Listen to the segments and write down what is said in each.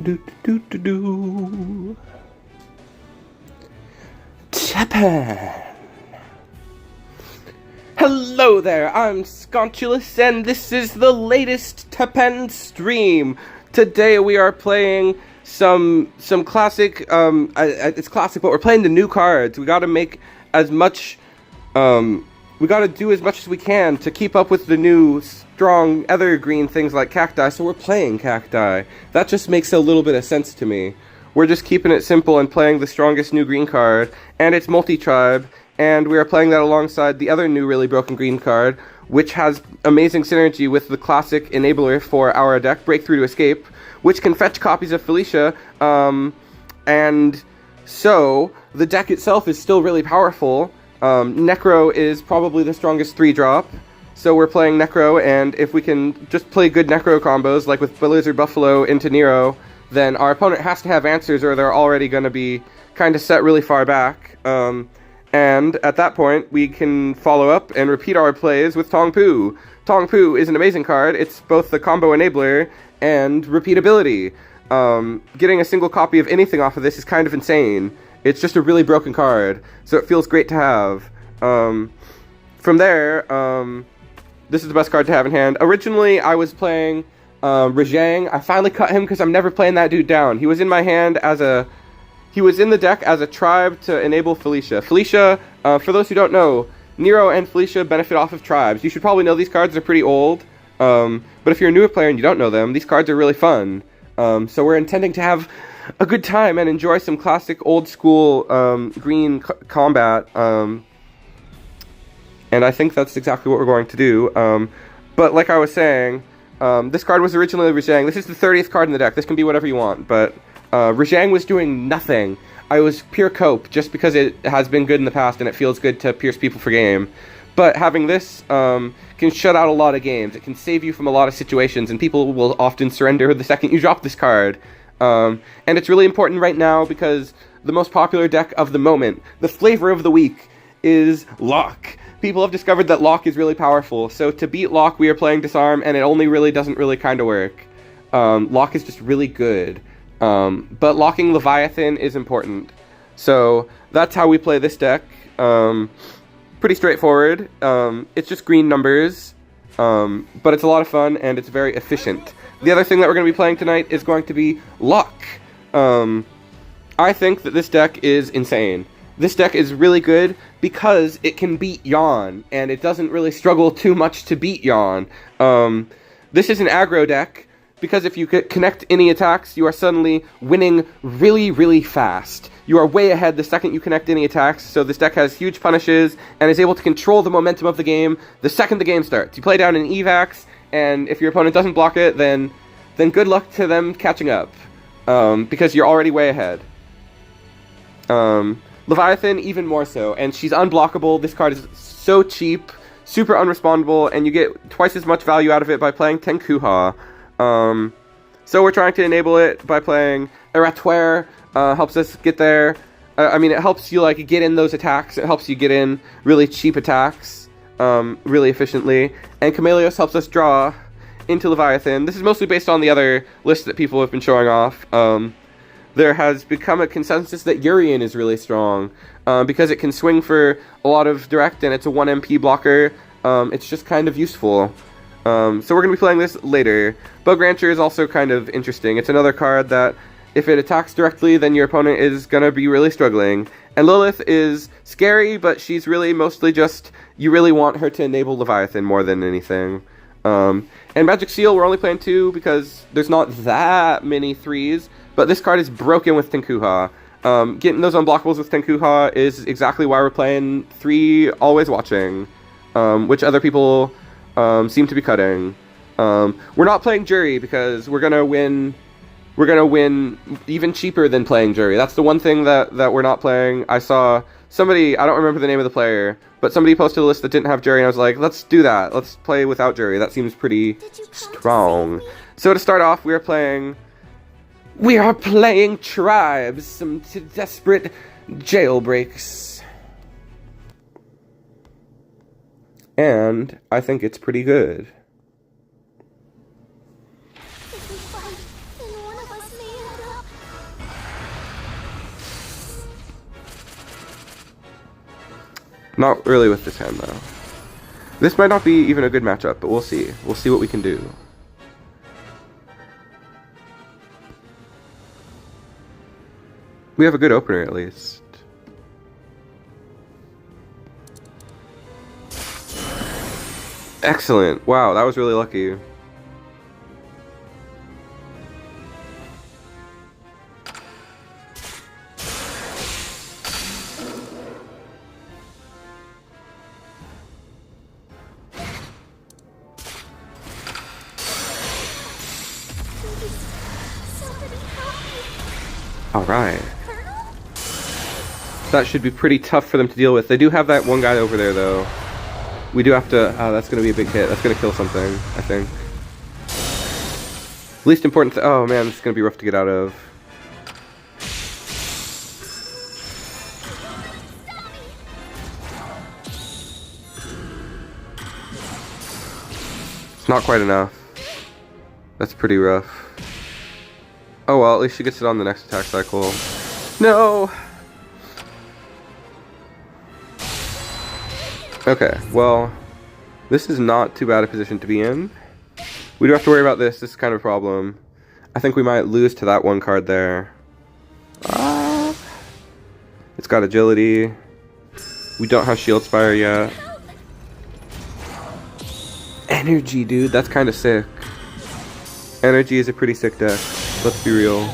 TEPPEN! Hello there, I'm Sconchulus, and this is the latest TEPPEN stream. Today we are playing some classic, it's classic, but we're playing the new cards. We gotta make as much, we gotta do as much as we can to keep up with the new strong evergreen things like cacti, so we're playing cacti. That just makes a little bit of sense to me. We're just keeping it simple and playing the strongest new green card, and it's multi-tribe, and we are playing that alongside the other new really broken green card, which has amazing synergy with the classic enabler for our deck, Breakthrough to Escape, which can fetch copies of Felicia, and so the deck itself is still really powerful. Necro is probably the strongest 3-drop, so we're playing Necro, and if we can just play good Necro combos, like with Blizzard Buffalo into Nero, then our opponent has to have answers or they're already going to be kind of set really far back. And at that point, we can follow up and repeat our plays with Tong Poo. Tong Poo is an amazing card. It's both the combo enabler and repeatability. Getting a single copy of anything off of this is kind of insane. It's just a really broken card, so it feels great to have. From there, this is the best card to have in hand. Originally, I was playing Rajang. I finally cut him because I'm never playing that dude down. He was in my hand as a... He was in the deck as a tribe to enable Felicia. Felicia, for those who don't know, Nero and Felicia benefit off of tribes. You should probably know these cards are pretty old, but if you're a newer player and you don't know them, these cards are really fun. So we're intending to have a good time and enjoy some classic old school green combat, and I think that's exactly what we're going to do. But like I was saying, this card was originally Rajang. This is the 30th card in the deck. This can be whatever you want, but Rajang was doing nothing. I was pure cope, just because it has been good in the past and it feels good to pierce people for game. But having this can shut out a lot of games. It can save you from a lot of situations, and people will often surrender the second you drop this card. And it's really important right now because the most popular deck of the moment, the flavor of the week, is Lock. People have discovered that Lock is really powerful, so to beat Lock we are playing Disarm, and it only really doesn't really kind of work. Lock is just really good. But locking Leviathan is important. So that's how we play this deck. Pretty straightforward. It's just green numbers, but it's a lot of fun and it's very efficient. The other thing that we're going to be playing tonight is going to be Luck. I think that this deck is insane. This deck is really good because it can beat Yawn, and it doesn't really struggle too much to beat Yawn. This is an aggro deck, because if you connect any attacks, you are suddenly winning really, really fast. You are way ahead the second you connect any attacks, so this deck has huge punishes, and is able to control the momentum of the game the second the game starts. You play down an Evax, and if your opponent doesn't block it, then good luck to them catching up, because you're already way ahead. Leviathan, even more so, and she's unblockable. This card is so cheap, super unrespondable, and you get twice as much value out of it by playing Tenkuha. So we're trying to enable it by playing Eratoire. Helps us get there. I mean, it helps you like get in those attacks. It helps you get in really cheap attacks, really efficiently. And Chameleos helps us draw into Leviathan. This is mostly based on the other lists that people have been showing off. There has become a consensus that Urian is really strong, because it can swing for a lot of direct and it's a 1 MP blocker. It's just kind of useful. So we're going to be playing this later. Bug Rancher is also kind of interesting. It's another card that, if it attacks directly, then your opponent is going to be really struggling. And Lilith is scary, but she's really mostly just, you really want her to enable Leviathan more than anything. And Magic Seal, we're only playing 2 because there's not that many 3s, but this card is broken with Tenkuha. Getting those unblockables with Tenkuha is exactly why we're playing 3 Always Watching, which other people... seem to be cutting. We're not playing Jury because we're gonna win even cheaper than playing Jury. That's the one thing that we're not playing. I saw somebody, I don't remember the name of the player, but somebody posted a list that didn't have Jury, and I was like, let's do that. Let's play without Jury. That seems pretty strong. So to start off, we are playing Tribes, some desperate jailbreaks. And I think it's pretty good. Not really with this hand, though. This might not be even a good matchup, but we'll see. We'll see what we can do. We have a good opener, at least. Excellent. Wow, that was really lucky. Alright. That should be pretty tough for them to deal with. They do have that one guy over there, though. We do have to... Oh, that's going to be a big hit. That's going to kill something, I think. Least important... Oh, man, this is going to be rough to get out of. It's not quite enough. That's pretty rough. Oh, well, at least she gets it on the next attack cycle. No! Okay, well, this is not too bad a position to be in. We don't have to worry about this. This is kind of a problem. I think we might lose to that one card there. It's got agility. We don't have Shield Spire yet. Energy, dude. That's kind of sick. Energy is a pretty sick deck. Let's be real.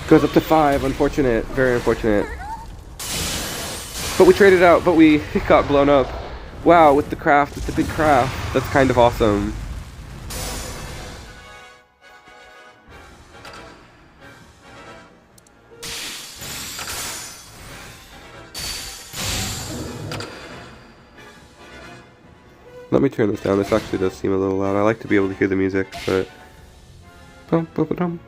Goes up to 5. Unfortunate. Very unfortunate. But we traded out, but we got blown up. Wow, with the craft, with the big craft. That's kind of awesome. Let me turn this down. This actually does seem a little loud. I like to be able to hear the music, but... Bum, bum, bum.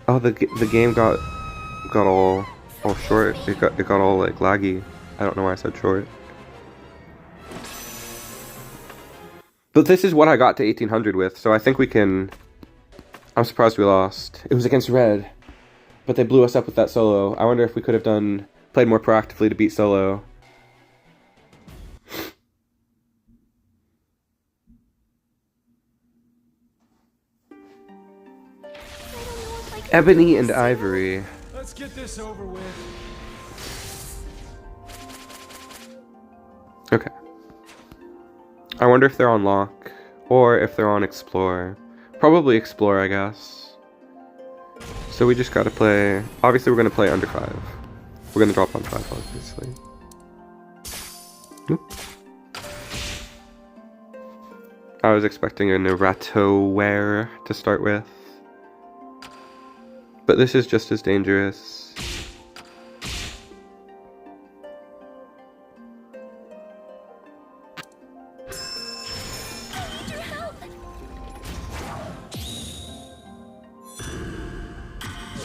Oh, the game got all short. It got all like laggy. I don't know why I said short. But this is what I got to 1800 with, so I think we can. I'm surprised we lost. It was against red, but they blew us up with that solo. I wonder if we could have played more proactively to beat solo. Ebony and Ivory. Let's get this over with. Okay. I wonder if they're on lock or if they're on explore. Probably explore, I guess. So we just gotta play. Obviously, we're gonna play under 5. We're gonna drop on 5, obviously. Oop. I was expecting a Neratoware to start with. But this is just as dangerous.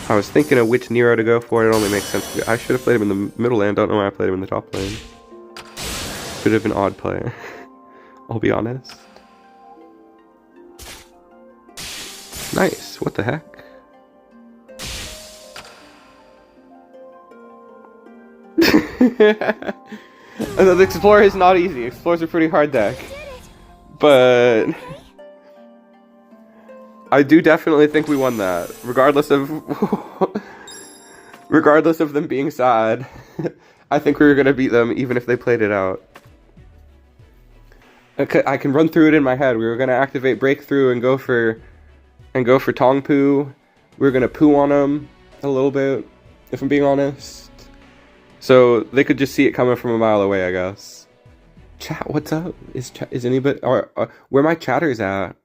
I was thinking of which Nero to go for. It only makes sense. I should have played him in the middle lane. Don't know why I played him in the top lane. Could have been odd play. I'll be honest. Nice. What the heck? The Explorer is not easy. Explorer's a pretty hard deck. But I do definitely think we won that. Regardless of them being sad. I think we were gonna beat them even if they played it out. I can run through it in my head. We were gonna activate Breakthrough and go for Tong Poo. We were gonna poo on them a little bit, if I'm being honest. So they could just see it coming from a mile away, I guess. Chat, what's up? Is anybody where my chatters at?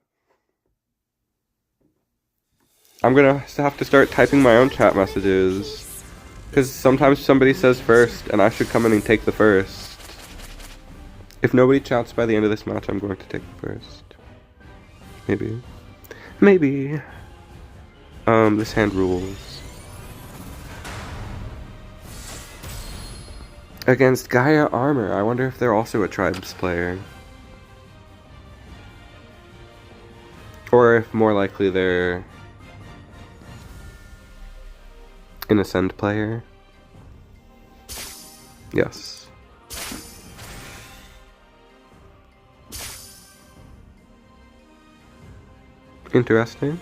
I'm gonna have to start typing my own chat messages, because sometimes somebody says first, and I should come in and take the first. If nobody chats by the end of this match, I'm going to take the first. Maybe. Maybe. This hand rules. Against Gaia Armor. I wonder if they're also a Tribes player. Or if more likely they're an Ascend player. Yes. Interesting.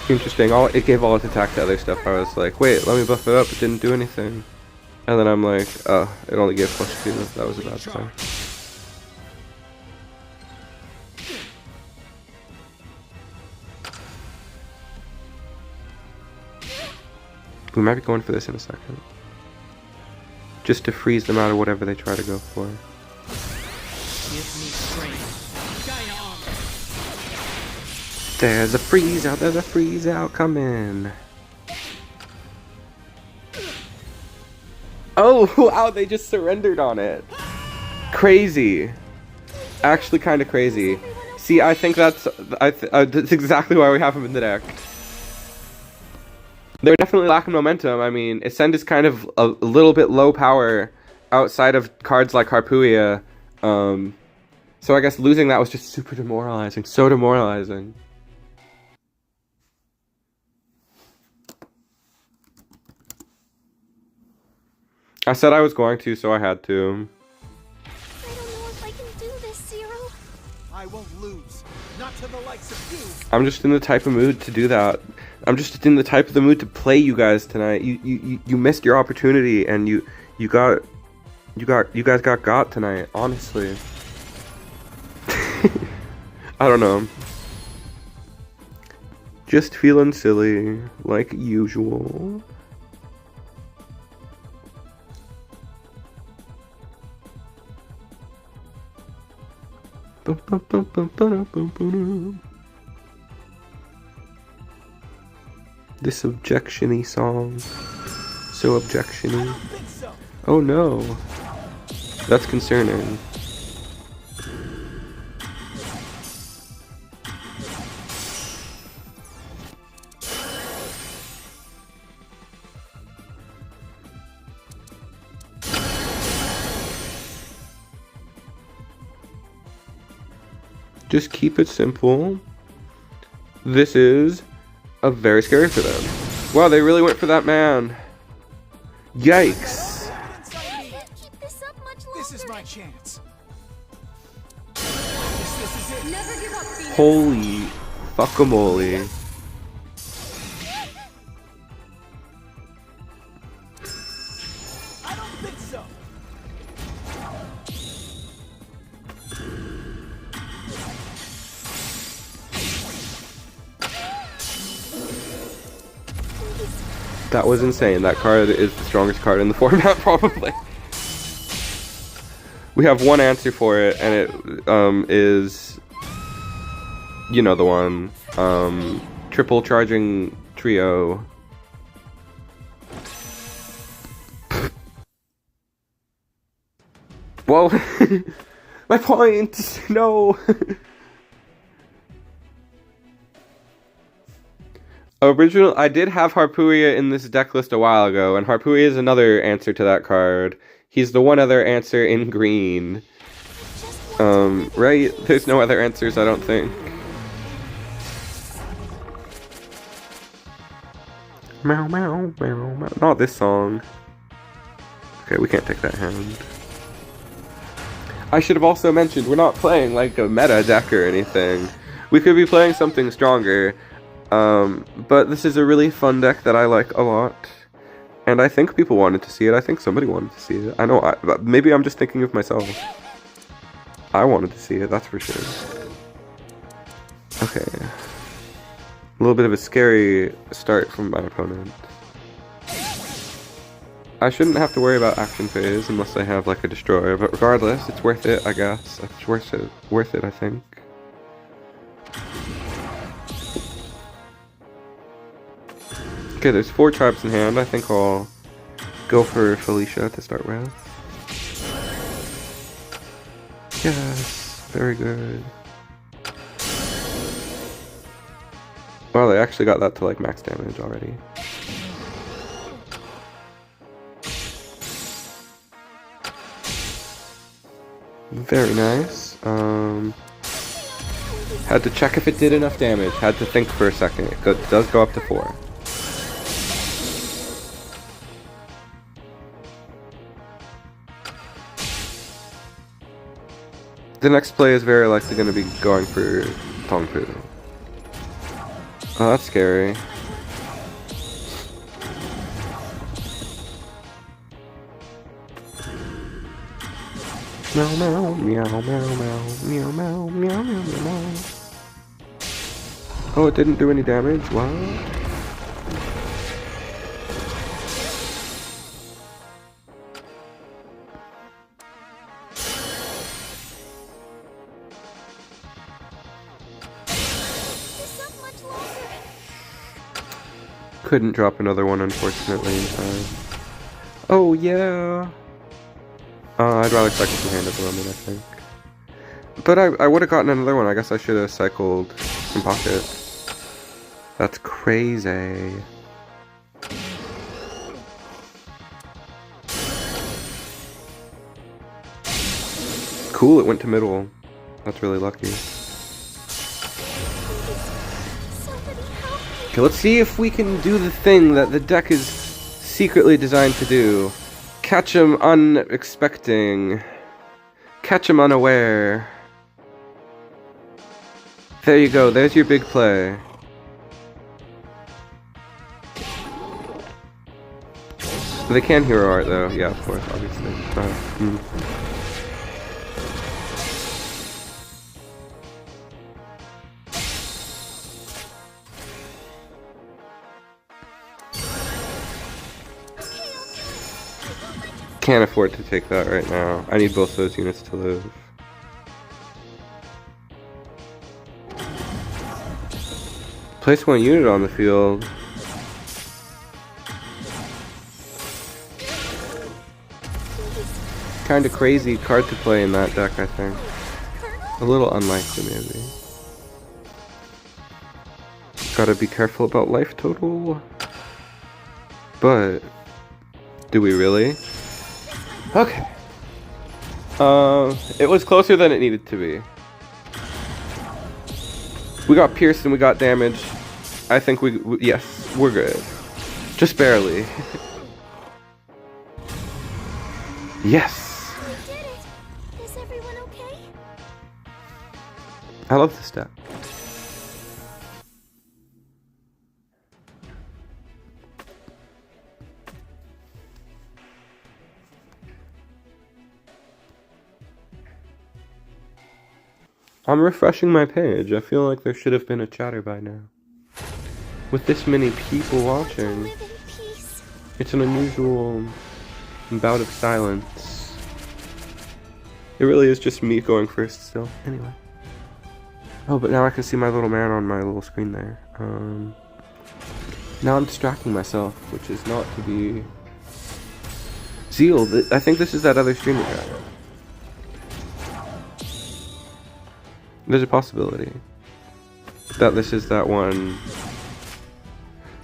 Interesting. It gave all its attack to other stuff. I was like, wait, let me buff it up. It didn't do anything. And then I'm like, oh, it only gave +2. That was a bad sign. We might be going for this in a second. Just to freeze them out of whatever they try to go for. Give me strength. There's a freeze out, there's a freeze out coming. Oh, wow, they just surrendered on it. Crazy. Actually kind of crazy. See, I think that's exactly why we have him in the deck. They're definitely lacking momentum. I mean, Ascend is kind of a little bit low power outside of cards like Harpooia. So I guess losing that was just super demoralizing. So demoralizing. I said I was going to, so I had to. I don't know if I can do this, Zero. I won't lose. Not to the likes of you. I'm just in the type of mood to do that. I'm just in the type of the mood to play you guys tonight. You missed your opportunity, and you guys got tonight. Honestly, I don't know. Just feeling silly like usual. This objection-y song. So objection-y. Oh no. That's concerning. Just keep it simple. This is very scary for them. Wow, they really went for that man. Yikes. I can't keep this up much longer. This is my chance. This is it. Never give up, Phoenix. Holy fuckamole. I don't think so. That was insane. That card is the strongest card in the format, probably. We have one answer for it, and it is, you know the one, triple charging trio. Whoa, my point, no. I did have Harpooia in this deck list a while ago, and Harpooia is another answer to that card. He's the one other answer in green. Right? There's no other answers, I don't think. Meow, meow, meow, meow. Not this song. Okay, we can't take that hand. I should have also mentioned, we're not playing like a meta deck or anything. We could be playing something stronger. But this is a really fun deck that I like a lot. And I think people wanted to see it. I think somebody wanted to see it. I know, maybe I'm just thinking of myself. I wanted to see it, that's for sure. Okay. A little bit of a scary start from my opponent. I shouldn't have to worry about action phase unless I have like a destroyer, but regardless, it's worth it, I guess. It's worth it, I think. Okay, there's 4 tribes in hand. I think I'll go for Felicia to start with. Yes, very good. Wow, they actually got that to like max damage already. Very nice. Had to check if it did enough damage. Had to think for a second. It does go up to 4. The next play is very likely going to be going for Tongfu. Oh, that's scary. Meow meow meow meow meow meow meow meow meow. Oh, it didn't do any damage? What? Couldn't drop another one, unfortunately, in time. Oh, yeah. I'd rather cycle from hand at the moment, I think. But I would have gotten another one. I guess I should have cycled in pocket. That's crazy. Cool, it went to middle. That's really lucky. Okay, let's see if we can do the thing that the deck is secretly designed to do. Catch him unexpecting. Catch him unaware. There you go, there's your big play. They can hero art though, yeah, of course, obviously. Can't afford to take that right now. I need both those units to live. Place 1 unit on the field. Kinda crazy card to play in that deck, I think. A little unlikely, maybe. Gotta be careful about life total. But, do we really? Okay. It was closer than it needed to be. We got pierced and we got damage. I think yes, we're good. Just barely. Yes! We did it! Is everyone okay? I love this deck. I'm refreshing my page. I feel like there should have been a chatter by now. With this many people watching, Live in peace. it's an unusual bout of silence. It really is just me going first still. Anyway. Oh, but now I can see my little man on my little screen there. Now I'm distracting myself, which is not to be... Zeal, I think this is that other streamer guy. There's a possibility that this is that one.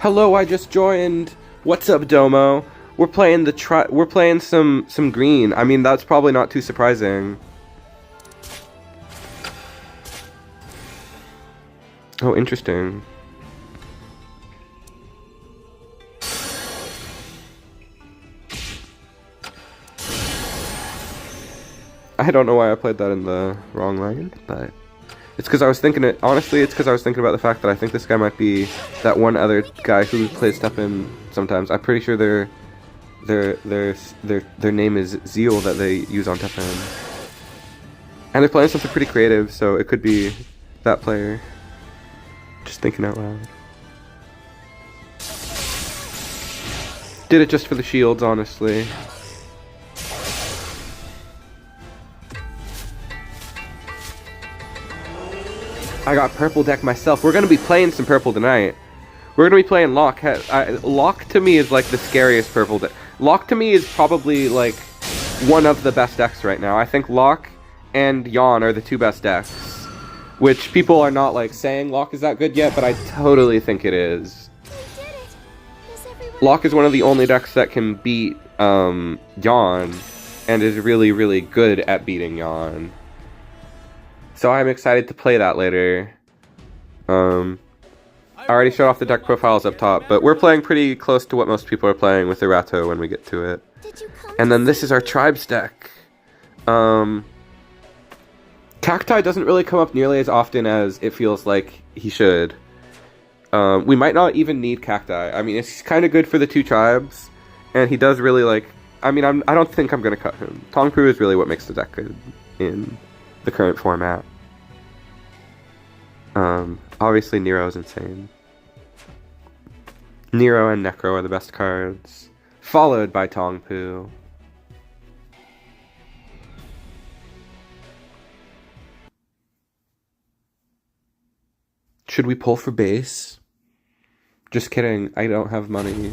Hello, I just joined. What's up, Domo? We're playing we're playing some green. I mean, that's probably not too surprising. Oh, interesting. I don't know why I played that in the wrong lane, but it's because I was thinking it. Honestly, it's because I was thinking about the fact that I think this guy might be that one other guy who plays TEPPEN sometimes. I'm pretty sure their name is Zeal that they use on TEPPEN, and they're playing something pretty creative, so it could be that player. Just thinking out loud. Did it just for the shields, honestly. I got purple deck myself. We're gonna be playing some purple tonight. We're gonna be playing Locke. Locke to me is like the scariest purple deck. Locke to me is probably like one of the best decks right now. I think Locke and Yawn are the two best decks. Which people are not like saying Locke is that good yet, but I totally think it is. Locke is one of the only decks that can beat Yawn, and is really, really good at beating Yawn. So I'm excited to play that later. I already showed off the deck profiles up top, but we're playing pretty close to what most people are playing with Erato when we get to it. And then this is our Tribes deck. Cacti doesn't really come up nearly as often as it feels like he should. We might not even need Cacti. I mean, it's kind of good for the two tribes, and he does really like... I mean, I don't think I'm going to cut him. Tongpu is really what makes the deck good in the current format. Obviously Nero's insane. Nero and Necro are the best cards, followed by Tongpu. Should we pull for base? Just kidding, I don't have money.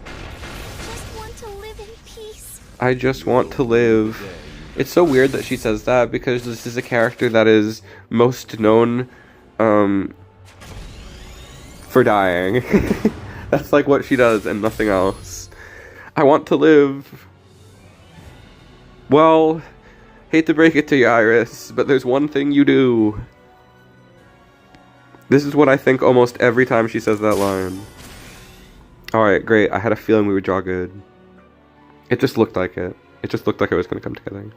Just want to live in peace. I just want to live. It's so weird that she says that, because this is a character that is most known for dying. That's like what she does and nothing else. I want to live. Well, hate to break it to you, Iris, but there's one thing you do. This is what I think almost every time she says that line. Alright, great. I had a feeling we would draw good. It just looked like it. It just looked like it was going to come together.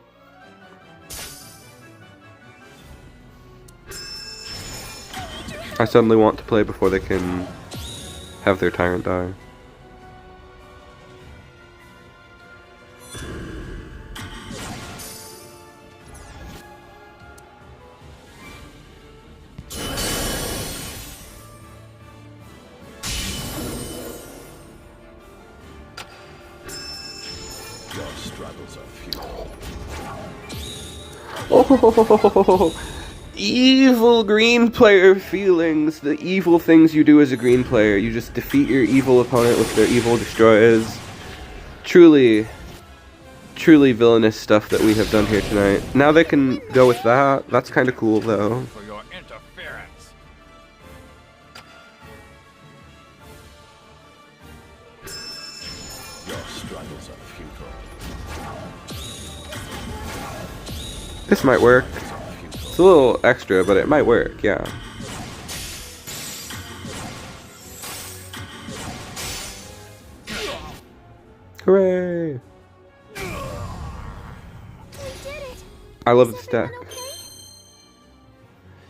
I suddenly want to play before they can have their tyrant die. Your struggles are futile. Oh, evil green player feelings. The evil things you do as a green player. You just defeat your evil opponent with their evil destroyers. Truly, truly villainous stuff that we have done here tonight. Now they can go with that. That's kind of cool, though. For your interference. Your struggles are futile. This might work. It's a little extra, but it might work, yeah. Hooray! We did it. I love this deck.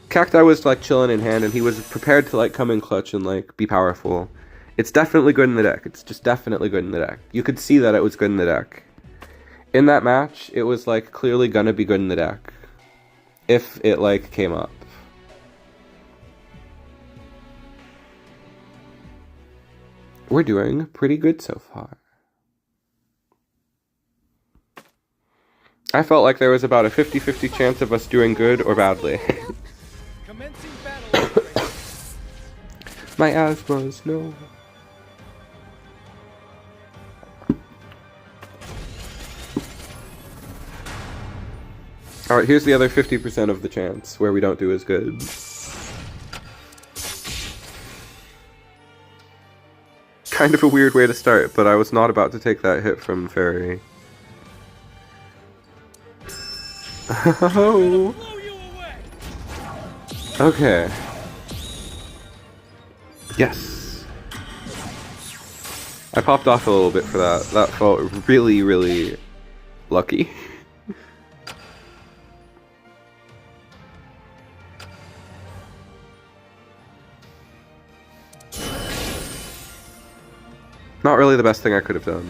Cacti was like chilling in hand, and he was prepared to like come in clutch and like be powerful. It's definitely good in the deck. It's just definitely good in the deck. You could see that it was good in the deck. In that match, it was like clearly gonna be good in the deck. If it like came up. We're doing pretty good so far. I felt like there was about a 50-50 chance of us doing good or badly. Commencing battle. My asthmas, no. Alright, here's the other 50% of the chance where we don't do as good. Kind of a weird way to start, but I was not about to take that hit from Fairy. Oh. Okay. Yes. I popped off a little bit for that. That felt really, really lucky. Not really the best thing I could have done.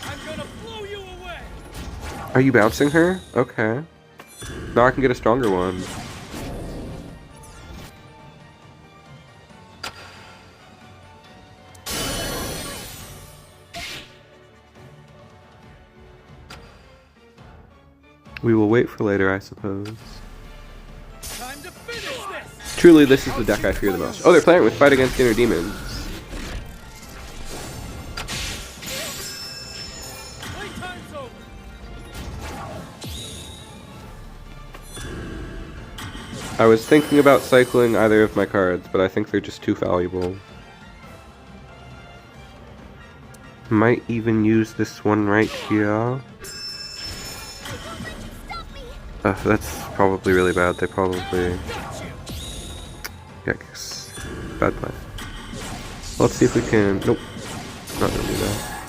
I'm gonna blow you away. Are you bouncing her? Okay. Now I can get a stronger one. We will wait for later, I suppose. Time to finish this. Truly, this is the deck I fear the most. Oh, they're playing with Fight Against Inner Demons. Playtime's over. I was thinking about cycling either of my cards, but I think they're just too valuable. Might even use this one right here. That's probably really bad. They probably... Yikes. Bad play. Let's see if we can... Nope. Not gonna do that.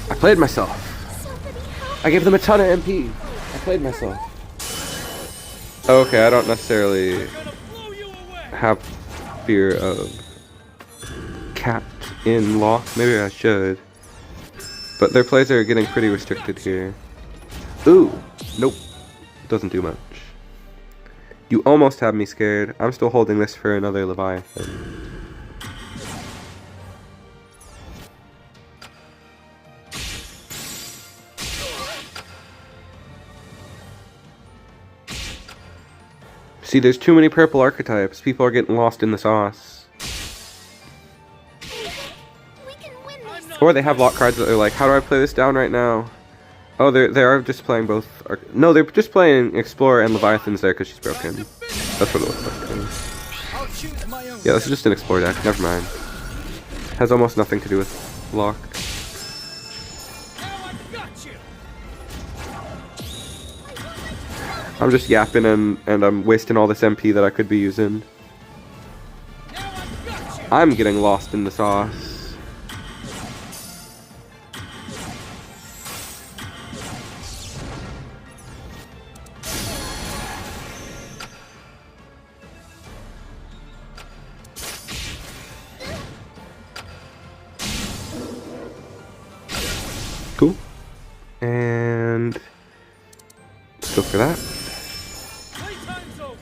I played myself. I gave them a ton of MP. I played myself. Okay, I don't necessarily have fear of cat in lock. Maybe I should. But their plays are getting pretty restricted here. Ooh! Nope. Doesn't do much. You almost had me scared. I'm still holding this for another Leviathan. See, there's too many purple archetypes. People are getting lost in the sauce. We can win this. Or they have lock cards that are like, how do I play this down right now? Oh, they are just playing both. No, they're just playing Explorer and Leviathan's there because she's broken. That's what it looks like to me. I'll choose my own. Yeah, this is just an Explorer deck. Never mind. Has almost nothing to do with lock. Now I've got you. I'm just yapping and I'm wasting all this MP that I could be using. Now I've got you. I'm getting lost in the sauce. Cool. And let's go for that. Playtime's over.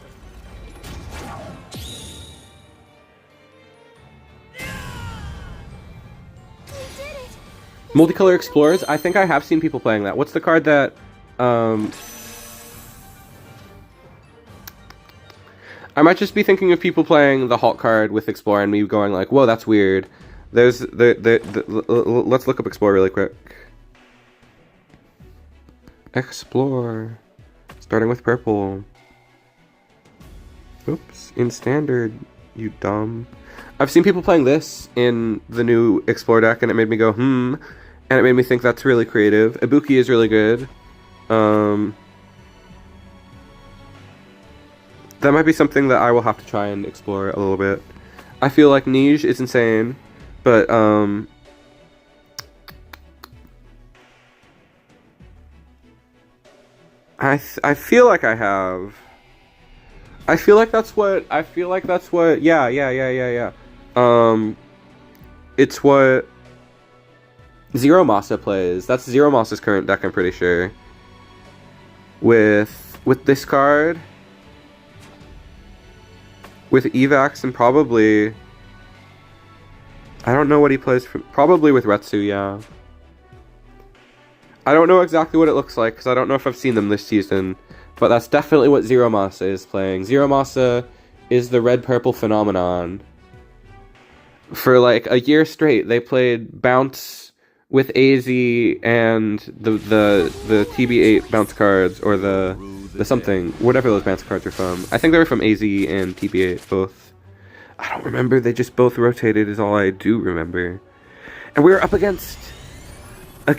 We did it. Multicolor Explorers, I think I have seen people playing that. What's the card that, I might just be thinking of people playing the Hulk card with Explorer and me going like, whoa, that's weird. Let's look up Explore really quick. Explore. Starting with purple. Oops, in standard, you dumb. I've seen people playing this in the new Explore deck and it made me go, and it made me think that's really creative. Ibuki is really good. That might be something that I will have to try and explore a little bit. I feel like Nige is insane, but I feel like I have. I feel like that's what. Yeah. It's what Zero Masa plays. That's Zero Masa's current deck, I'm pretty sure. With this card, with Evax, and probably, I don't know what he plays for. Probably with Retsu, yeah. I don't know exactly what it looks like because I don't know if I've seen them this season, but that's definitely what Zero Masa is playing. Zero Masa is the red-purple phenomenon. For like a year straight, they played Bounce with AZ and the TB8 bounce cards, or the something, whatever those bounce cards are from. I think they were from AZ and TB8 both. I don't remember. They just both rotated is all I do remember. And we were up against a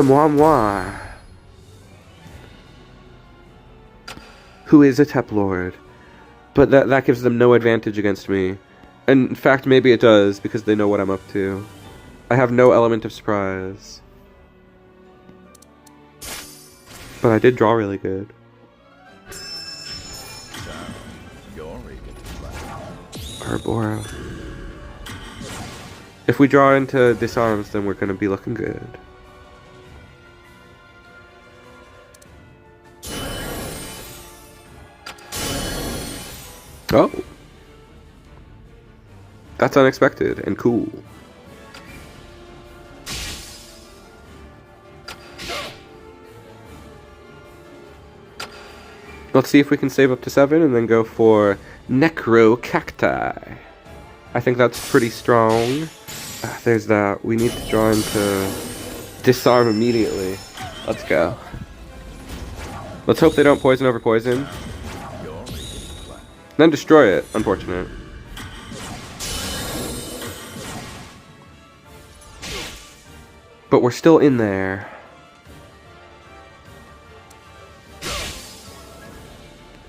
Moi, who is a TEPLORD, but that gives them no advantage against me. And in fact, maybe it does, because they know what I'm up to. I have no element of surprise. But I did draw really good. So, you're ready to play. Arbora. If we draw into disarms, then we're gonna be looking good. Oh. That's unexpected and cool. Let's see if we can save up to 7 and then go for Necro Cacti. I think that's pretty strong. There's that. We need to draw into disarm immediately. Let's go. Let's hope they don't poison over poison. Then destroy it. Unfortunate. But we're still in there.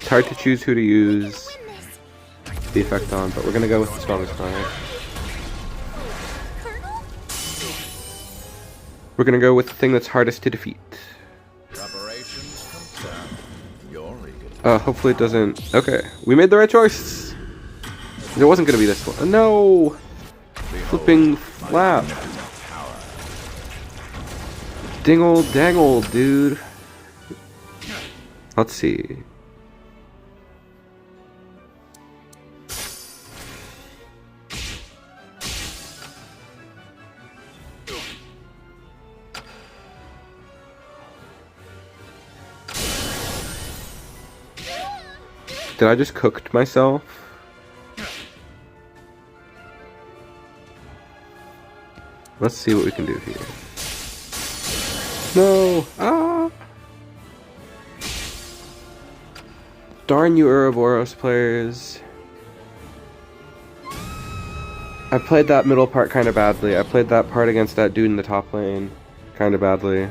It's hard to choose who to use the effect on, but we're gonna go with the strongest card. We're gonna go with the thing that's hardest to defeat. Hopefully it doesn't... Okay, we made the right choice! There wasn't gonna be this one. No! Flipping flap. Dingle dangle, dude. Let's see. Did I just cooked myself? Let's see what we can do here. No! Ah! Darn you Ouroboros players. I played that middle part kind of badly. I played that part against that dude in the top lane kind of badly.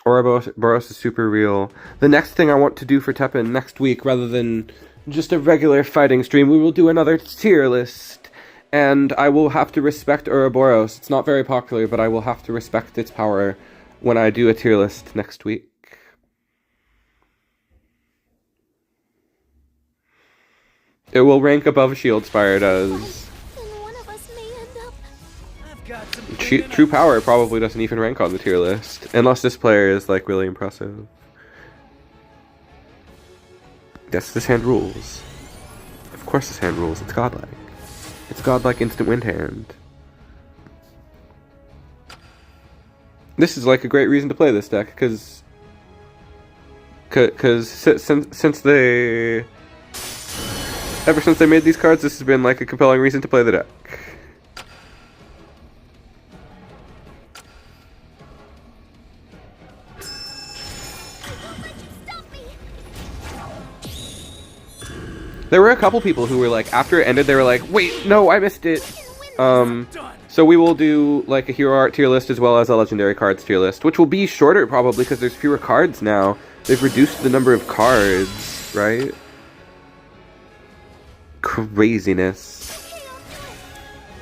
Ouroboros is super real. The next thing I want to do for TEPPEN next week, rather than just a regular fighting stream, we will do another tier list. And I will have to respect Ouroboros. It's not very popular, but I will have to respect its power when I do a tier list next week. It will rank above Shieldspire does. True Power probably doesn't even rank on the tier list, unless this player is like really impressive. Yes, this hand rules. Of course this hand rules, it's godlike. It's godlike instant wind hand. This is like a great reason to play this deck, because since they... Ever since they made these cards, this has been like a compelling reason to play the deck. There were a couple people who were like, after it ended, they were like, wait, no, I missed it. So we will do like a hero art tier list as well as a legendary cards tier list, which will be shorter probably because there's fewer cards now. They've reduced the number of cards, right? Craziness.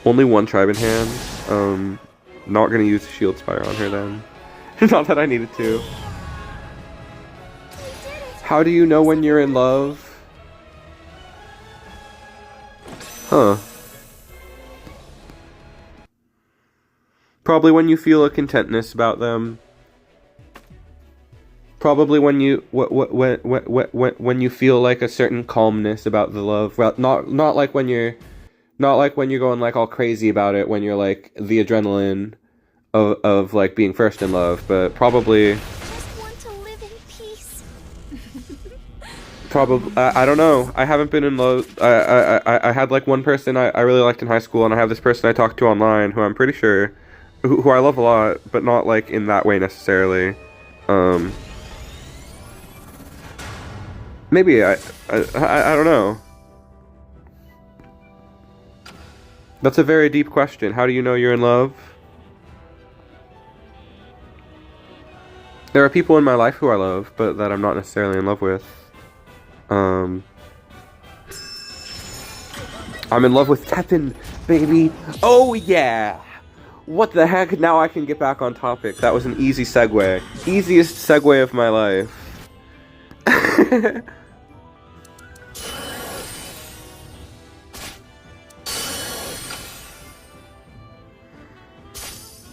Only one tribe in hand. Not gonna use Shieldspire on her then. Not that I needed to. How do you know when you're in love? Huh. Probably when you feel a contentness about them. Probably when you when you feel like a certain calmness about the love. Well, not like when you're going like all crazy about it when you're like the adrenaline of like being first in love, but probably. Probably, I don't know. I haven't been in love. I had like one person I really liked in high school, and I have this person I talked to online who I'm pretty sure, who I love a lot, but not like in that way necessarily. Maybe I don't know. That's a very deep question. How do you know you're in love? There are people in my life who I love, but that I'm not necessarily in love with. I'm in love with TEPPEN, baby. Oh yeah! What the heck? Now I can get back on topic. That was an easy segue. Easiest segue of my life.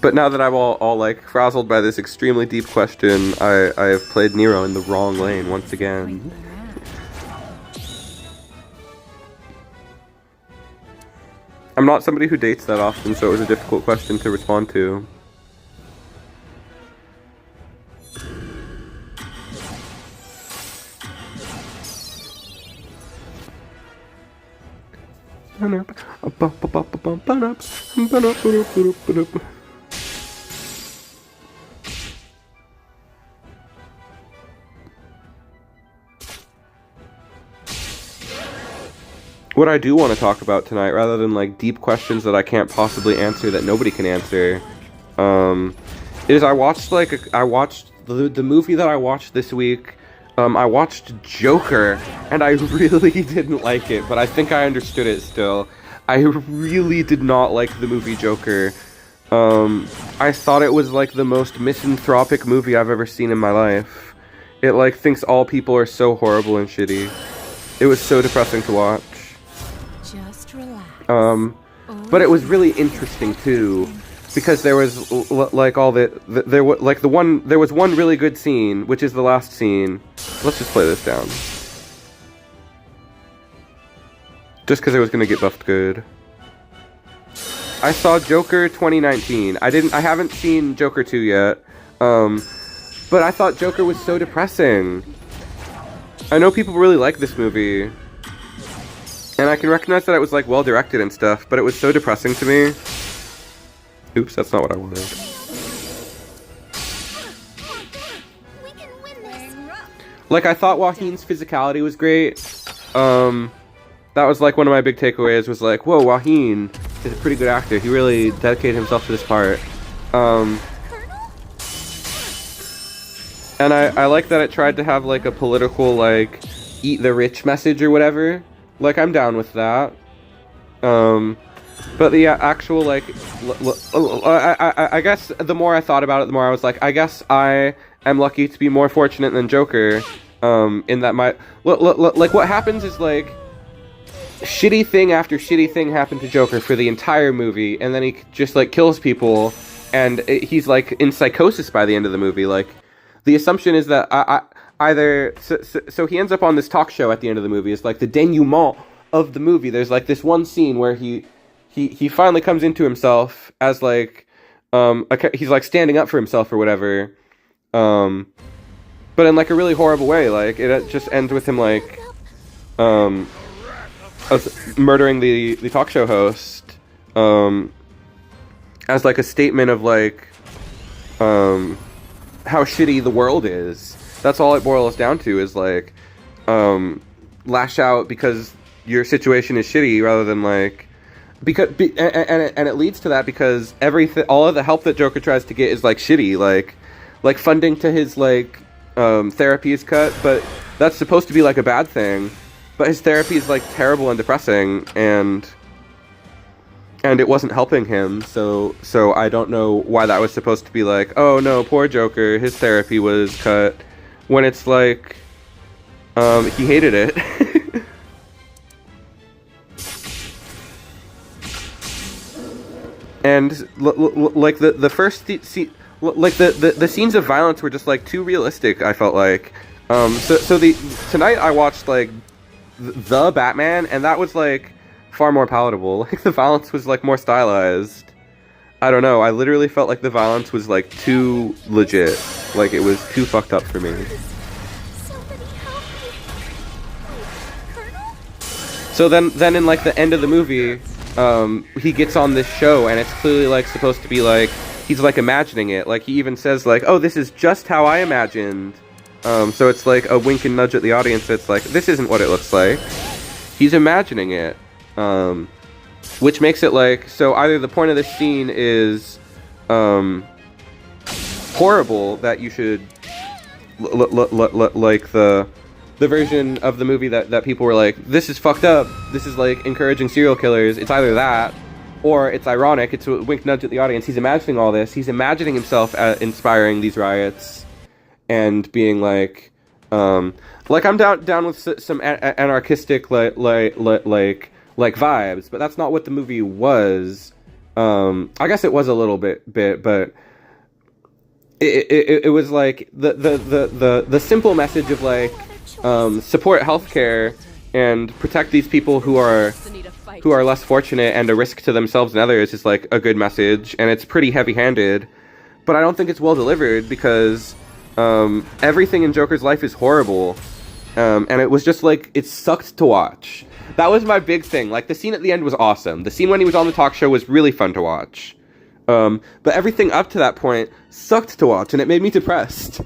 But now that I'm all like frazzled by this extremely deep question, I have played Nero in the wrong lane once again. I'm not somebody who dates that often, so it was a difficult question to respond to. What I do want to talk about tonight, rather than like deep questions that I can't possibly answer that nobody can answer, is I watched the movie that I watched this week. I watched Joker, and I really didn't like it, but I think I understood it still. I really did not like the movie Joker. I thought it was like the most misanthropic movie I've ever seen in my life. It like thinks all people are so horrible and shitty. It was so depressing to watch. Just relax. But it was really interesting too, because there was like all there was one really good scene, which is the last scene. Let's just play this down, just because it was gonna get buffed good. I saw Joker 2019. I haven't seen Joker 2 yet, but I thought Joker was so depressing. I know people really like this movie, and I can recognize that it was like well directed and stuff, but it was so depressing to me. Oops, that's not what I wanted. We can win this. Like, I thought Waheen's physicality was great. That was like one of my big takeaways, was like, whoa, Waheen is a pretty good actor. He really dedicated himself to this part. And I like that it tried to have like a political, like, eat the rich message or whatever. Like, I'm down with that. But the actual, like, I guess the more I thought about it, the more I was like, I guess I am lucky to be more fortunate than Joker, in that like, what happens is, like, shitty thing after shitty thing happened to Joker for the entire movie, and then he just, like, kills people, and he's, like, in psychosis by the end of the movie. Like, the assumption is that so he ends up on this talk show at the end of the movie. It's like the denouement of the movie. There's, like, this one scene where he finally comes into himself as, like, he's, like, standing up for himself or whatever, but in, like, a really horrible way. Like, it just ends with him, like, murdering the talk show host, as, like, a statement of, like, how shitty the world is. That's all it boils down to, is, like, lash out because your situation is shitty, rather than, like, and it leads to that because all of the help that Joker tries to get is, like, shitty, like funding to his, like, therapy is cut, but that's supposed to be, like, a bad thing, but his therapy is, like, terrible and depressing, and it wasn't helping him, so I don't know why that was supposed to be like, oh no, poor Joker, his therapy was cut, when it's like, he hated it. And like the first like the scenes of violence were just, like, too realistic, I felt like. Tonight I watched, like, the Batman, and that was, like, far more palatable. Like, the violence was, like, more stylized. I don't know, I literally felt like the violence was, like, too legit. Like, it was too fucked up for me. Somebody help me. Colonel? So then in, like, the end of the movie, he gets on this show, and it's clearly, like, supposed to be, like, he's, like, imagining it. Like, he even says, like, oh, this is just how I imagined. So it's, like, a wink and nudge at the audience. It's like, this isn't what it looks like. He's imagining it. Which makes it, like, so either the point of this scene is, horrible, that you should, like, the version of the movie that people were like, this is fucked up, this is, like, encouraging serial killers. It's either that, or it's ironic, it's a wink nudge at the audience. He's imagining all this, he's imagining himself inspiring these riots, and being like, I'm down with some anarchistic, like vibes, but that's not what the movie was. I guess it was a little bit, but it was like the simple message of, like, support healthcare and protect these people who are less fortunate and a risk to themselves and others is, like, a good message, and it's pretty heavy-handed, but I don't think it's well delivered, because everything in Joker's life is horrible, and it was just, like, it sucked to watch. That was my big thing. Like, the scene at the end was awesome. The scene when he was on the talk show was really fun to watch. But everything up to that point sucked to watch, and it made me depressed.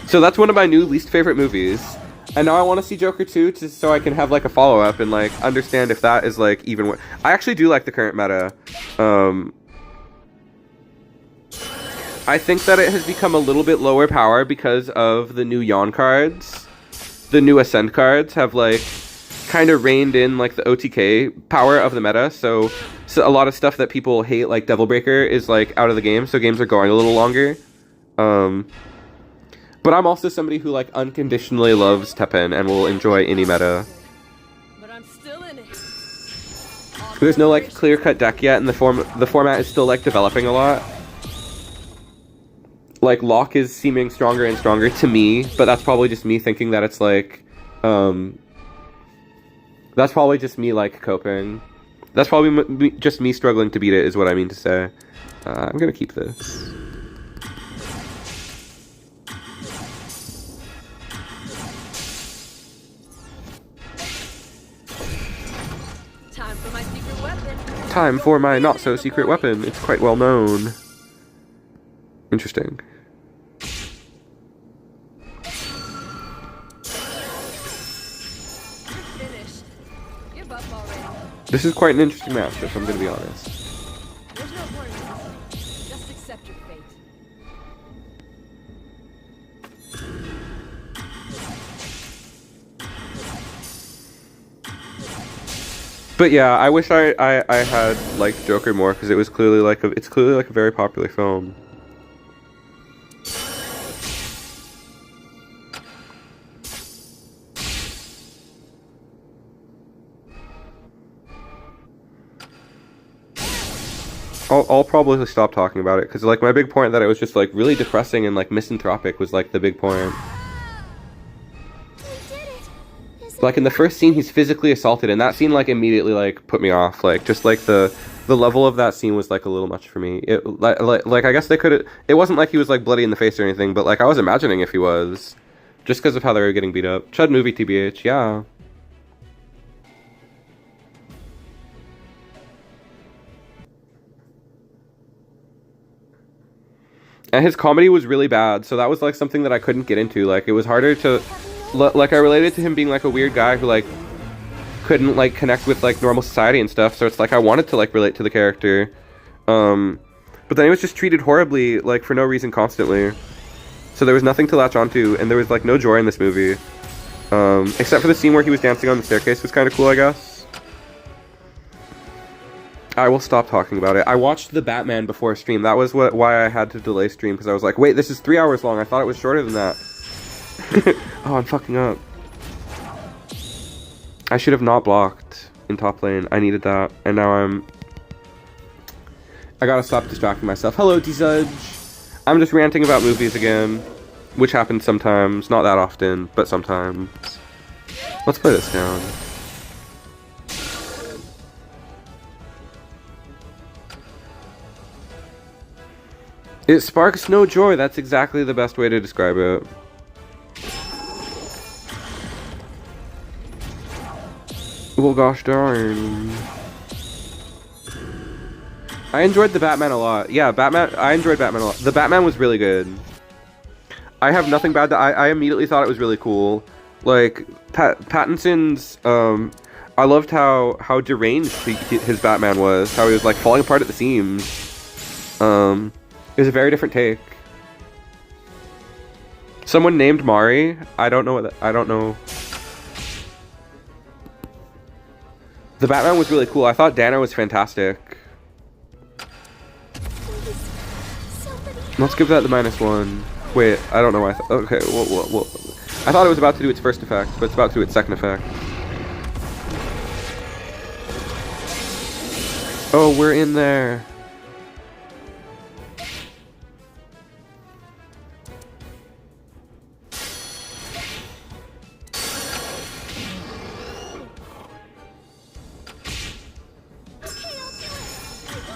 So that's one of my new least favorite movies. And now I want to see Joker 2 so I can have, like, a follow-up and, like, understand if that is, like, even what... I actually do like the current meta. I think that it has become a little bit lower power because of the new Yawn cards. The new Ascend cards have, like, kind of reined in, like, the OTK power of the meta. So a lot of stuff that people hate, like Devil Breaker, is, like, out of the game. So games are going a little longer. But I'm also somebody who, like, unconditionally loves TEPPEN and will enjoy any meta. But I'm still in it. There's no, like, clear-cut deck yet, and the format is still, like, developing a lot. Like, Locke is seeming stronger and stronger to me, but that's probably just me thinking that it's, like, that's probably just me, like, coping. That's probably just me struggling to beat it, is what I mean to say. I'm gonna keep this. Time for my secret weapon. Time for my not-so-secret weapon. It's quite well known. Interesting. This is quite an interesting match, if I'm going to be honest. There's no worries. Just accept your fate. But yeah, I wish I had liked Joker more, because it was clearly like it's clearly like a very popular film. I'll probably stop talking about it, because, like, my big point that it was just, like, really depressing and, like, misanthropic was, like, the big point. Like, in the first scene, he's physically assaulted, and that scene, like, immediately, like, put me off. Like, just, like, the level of that scene was, like, a little much for me. Like I guess they could've... It wasn't like he was, like, bloody in the face or anything, but, like, I was imagining if he was. Just because of how they were getting beat up. Chud movie, TBH, yeah. And his comedy was really bad, so that was, like, something that I couldn't get into. Like, it was harder to... Like, I related to him being, like, a weird guy who, like, couldn't, like, connect with, like, normal society and stuff, so it's like I wanted to, like, relate to the character. But then he was just treated horribly, like, for no reason constantly. So there was nothing to latch onto, and there was, like, no joy in this movie. Except for the scene where he was dancing on the staircase was kind of cool, I guess. I will stop talking about it. I watched The Batman before stream. That was why I had to delay stream, because I was like, wait, this is 3 hours long. I thought it was shorter than that. Oh, I'm fucking up. I should have not blocked in top lane. I needed that. And now I gotta stop distracting myself. Hello, D-Zudge. I'm just ranting about movies again, which happens sometimes. Not that often, but sometimes. Let's play this down. It sparks no joy. That's exactly the best way to describe it. Well, gosh darn. I enjoyed the Batman a lot. Yeah, I enjoyed Batman a lot. The Batman was really good. I have nothing bad to... I immediately thought it was really cool. Like, Pattinson's... I loved how deranged his Batman was. How he was, like, falling apart at the seams. It was a very different take. Someone named Mari. I don't know what I don't know. The Batman was really cool. I thought Danner was fantastic. Let's give that the -1. Wait, I don't know why. Okay, well. I thought it was about to do its first effect, but it's about to do its second effect. Oh, we're in there.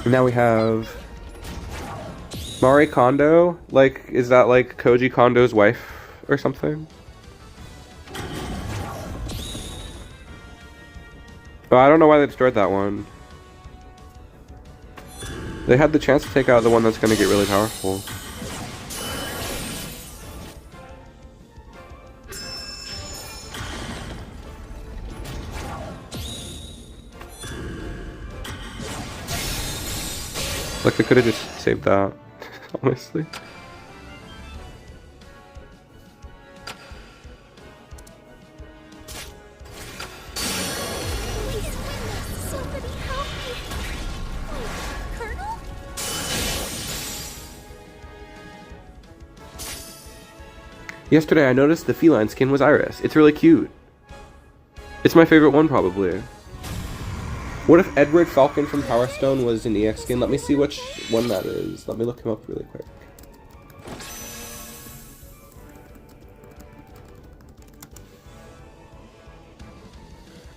Now we have Mari Kondo. Like, is that like Koji Kondo's wife or something? Oh, I don't know why they destroyed that one. They had the chance to take out the one that's going to get really powerful. Like, they could have just saved that, honestly. Somebody help me! Wait, Colonel? Yesterday I noticed the Felyne skin was Iris. It's really cute. It's my favorite one, probably. What if Edward Falcon from Power Stone was an EX skin? Let me see which one that is. Let me look him up really quick.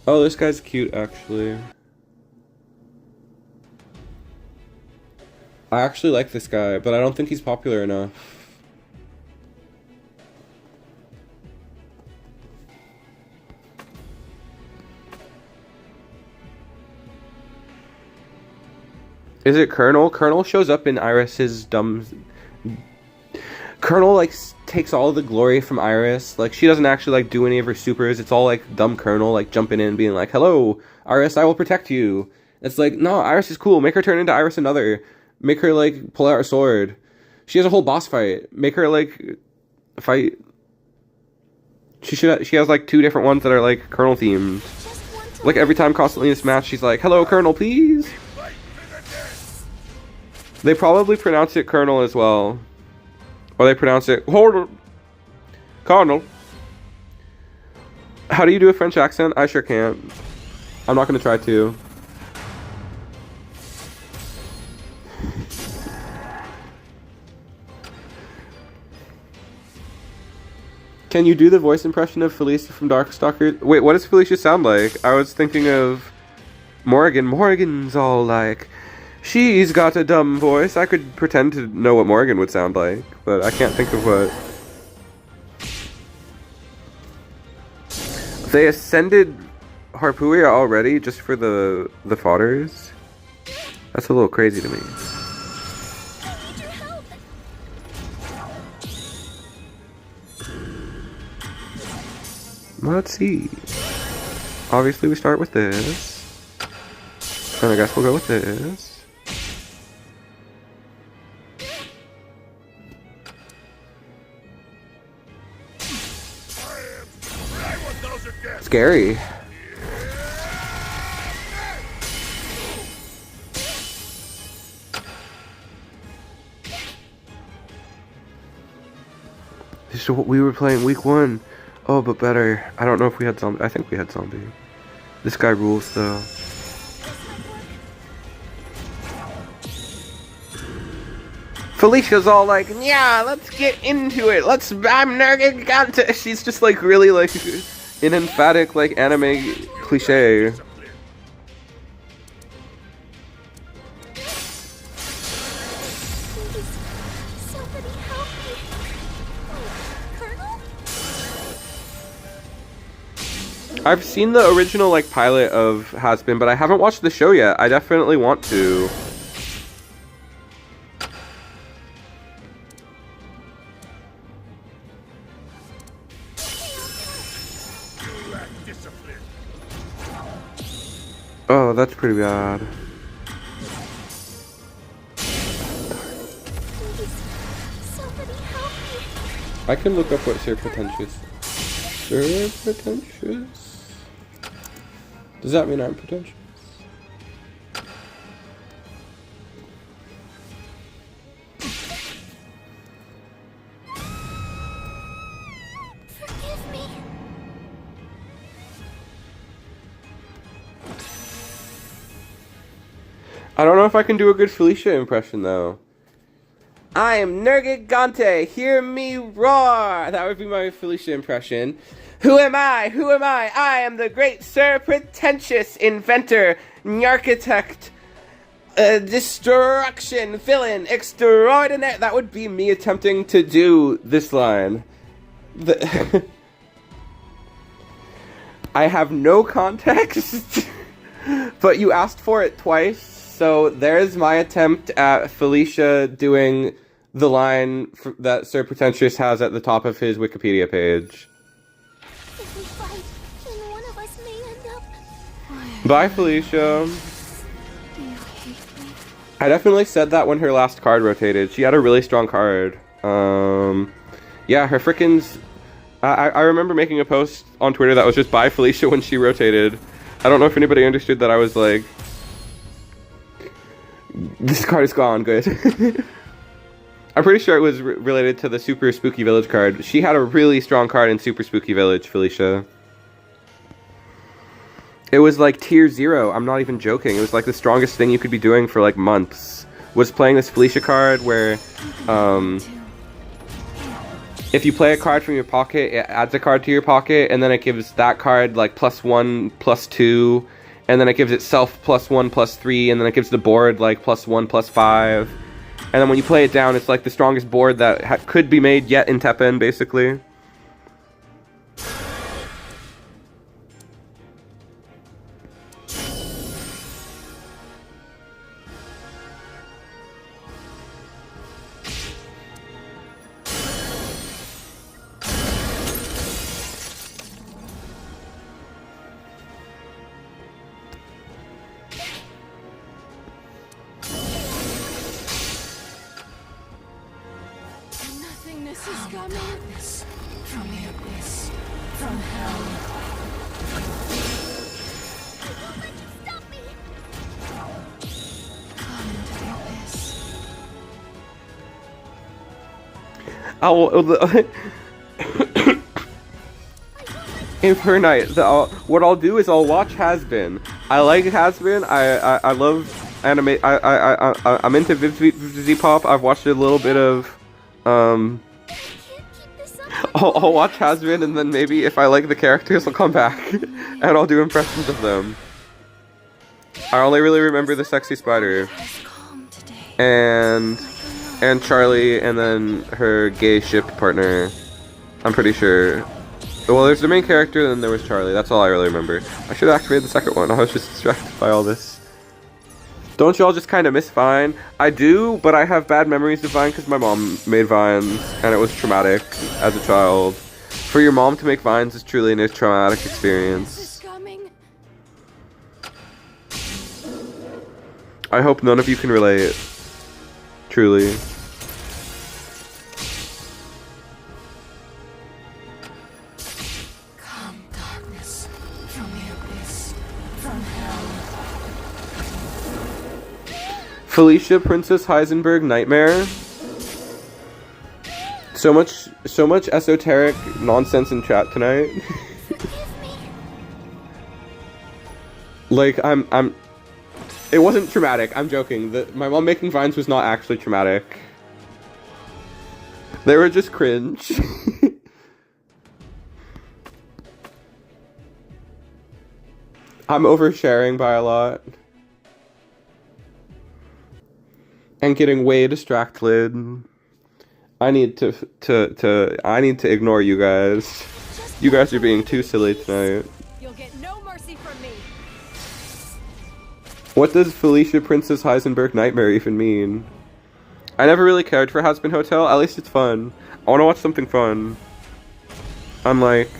Oh, this guy's cute, actually. I actually like this guy, but I don't think he's popular enough. Is it Colonel? Colonel shows up in Iris's dumb... Colonel, like, takes all the glory from Iris. Like, she doesn't actually, like, do any of her supers. It's all, like, dumb Colonel, like, jumping in and being like, hello, Iris, I will protect you. It's like, no, Iris is cool. Make her turn into Iris Another. Make her, like, pull out her sword. She has a whole boss fight. Make her, like, fight... She has, like, 2 different ones that are, like, Colonel themed. Like, every time constantly in this match, she's like, hello, Colonel, please? They probably pronounce it Colonel as well. Or they pronounce it Colonel. How do you do a French accent? I sure can't. I'm not gonna try to. Can you do the voice impression of Felicia from Darkstalker? Wait, what does Felicia sound like? I was thinking of Morgan. Morgan's all like... She's got a dumb voice. I could pretend to know what Morgan would sound like, but I can't think of what. They ascended Harpooia already just for the fodders? That's a little crazy to me. I need your help! Let's see. Obviously we start with this. And I guess we'll go with this. Scary. This is what we were playing week 1. Oh, but better. I don't know if we had zombie. I think we had zombie. This guy rules though. Felicia's all like, yeah, let's get into it. I'm Nergigante. She's just like really like an emphatic like anime cliche. Somebody help me! Colonel? I've seen the original like pilot of Has Been, but I haven't watched the show yet. I definitely want to. Oh, that's pretty bad. Please, somebody help me! I can look up what surpretentious. Surpretentious? Does that mean I'm pretentious? Forgive me! I don't know if I can do a good Felicia impression though. I am Nergigante, hear me roar! That would be my Felicia impression. Who am I? Who am I? I am the great Sir Pretentious Inventor, Architect, Destruction, Villain, Extraordinary. That would be me attempting to do this line. I have no context. But you asked for it twice, so there's my attempt at Felicia doing the line that Sir Pretentious has at the top of his Wikipedia page. If we fight, then one of us may end up... Bye, Felicia. Do you hate me? I definitely said that when her last card rotated. She had a really strong card. Yeah, her frickin's... I remember making a post on Twitter that was just bye, Felicia, when she rotated. I don't know if anybody understood that I was like... This card is gone, good. I'm pretty sure it was related to the Super Spooky Village card. She had a really strong card in Super Spooky Village, Felicia. It was like tier 0, I'm not even joking. It was like the strongest thing you could be doing for like months. Was playing this Felicia card where, if you play a card from your pocket, it adds a card to your pocket, and then it gives that card like +1, +2, and then it gives itself +1, +3, and then it gives the board like +1, +5. And then when you play it down, it's like the strongest board that could be made yet in TEPPEN, basically. Nothingness is coming. Darkness from the abyss, from hell. I won't let you stop me! Come into the abyss. In per night, what I'll do is I'll watch Has-Been. I like Has-Been. I love anime. I'm into Vivzy Pop. I've watched a little bit of. I can't keep this up. I'll watch Has-Been, and then maybe if I like the characters, I'll come back and I'll do impressions of them. I only really remember the sexy spider Has calm today. and Charlie, and then her gay ship partner. I'm pretty sure. Well, there's the main character, and then there was Charlie. That's all I really remember. I should have activated the second one. I was just distracted by all this. Don't y'all just kind of miss Vine? I do, but I have bad memories of Vine because my mom made Vines, and it was traumatic as a child. For your mom to make Vines is truly a traumatic experience. Is coming. I hope none of you can relate. Truly. Come, darkness from the abyss, from hell. Felicia, Princess Heisenberg, Nightmare. So much esoteric nonsense in chat tonight. Like, it wasn't traumatic, I'm joking. My mom making Vines was not actually traumatic. They were just cringe. I'm oversharing by a lot. And getting way distracted. I need to ignore you guys. You guys are being too silly tonight. You'll get no mercy from me. What does Felicia Princess Heisenberg Nightmare even mean? I never really cared for Has-Been Hotel. At least it's fun. I want to watch something fun. Unlike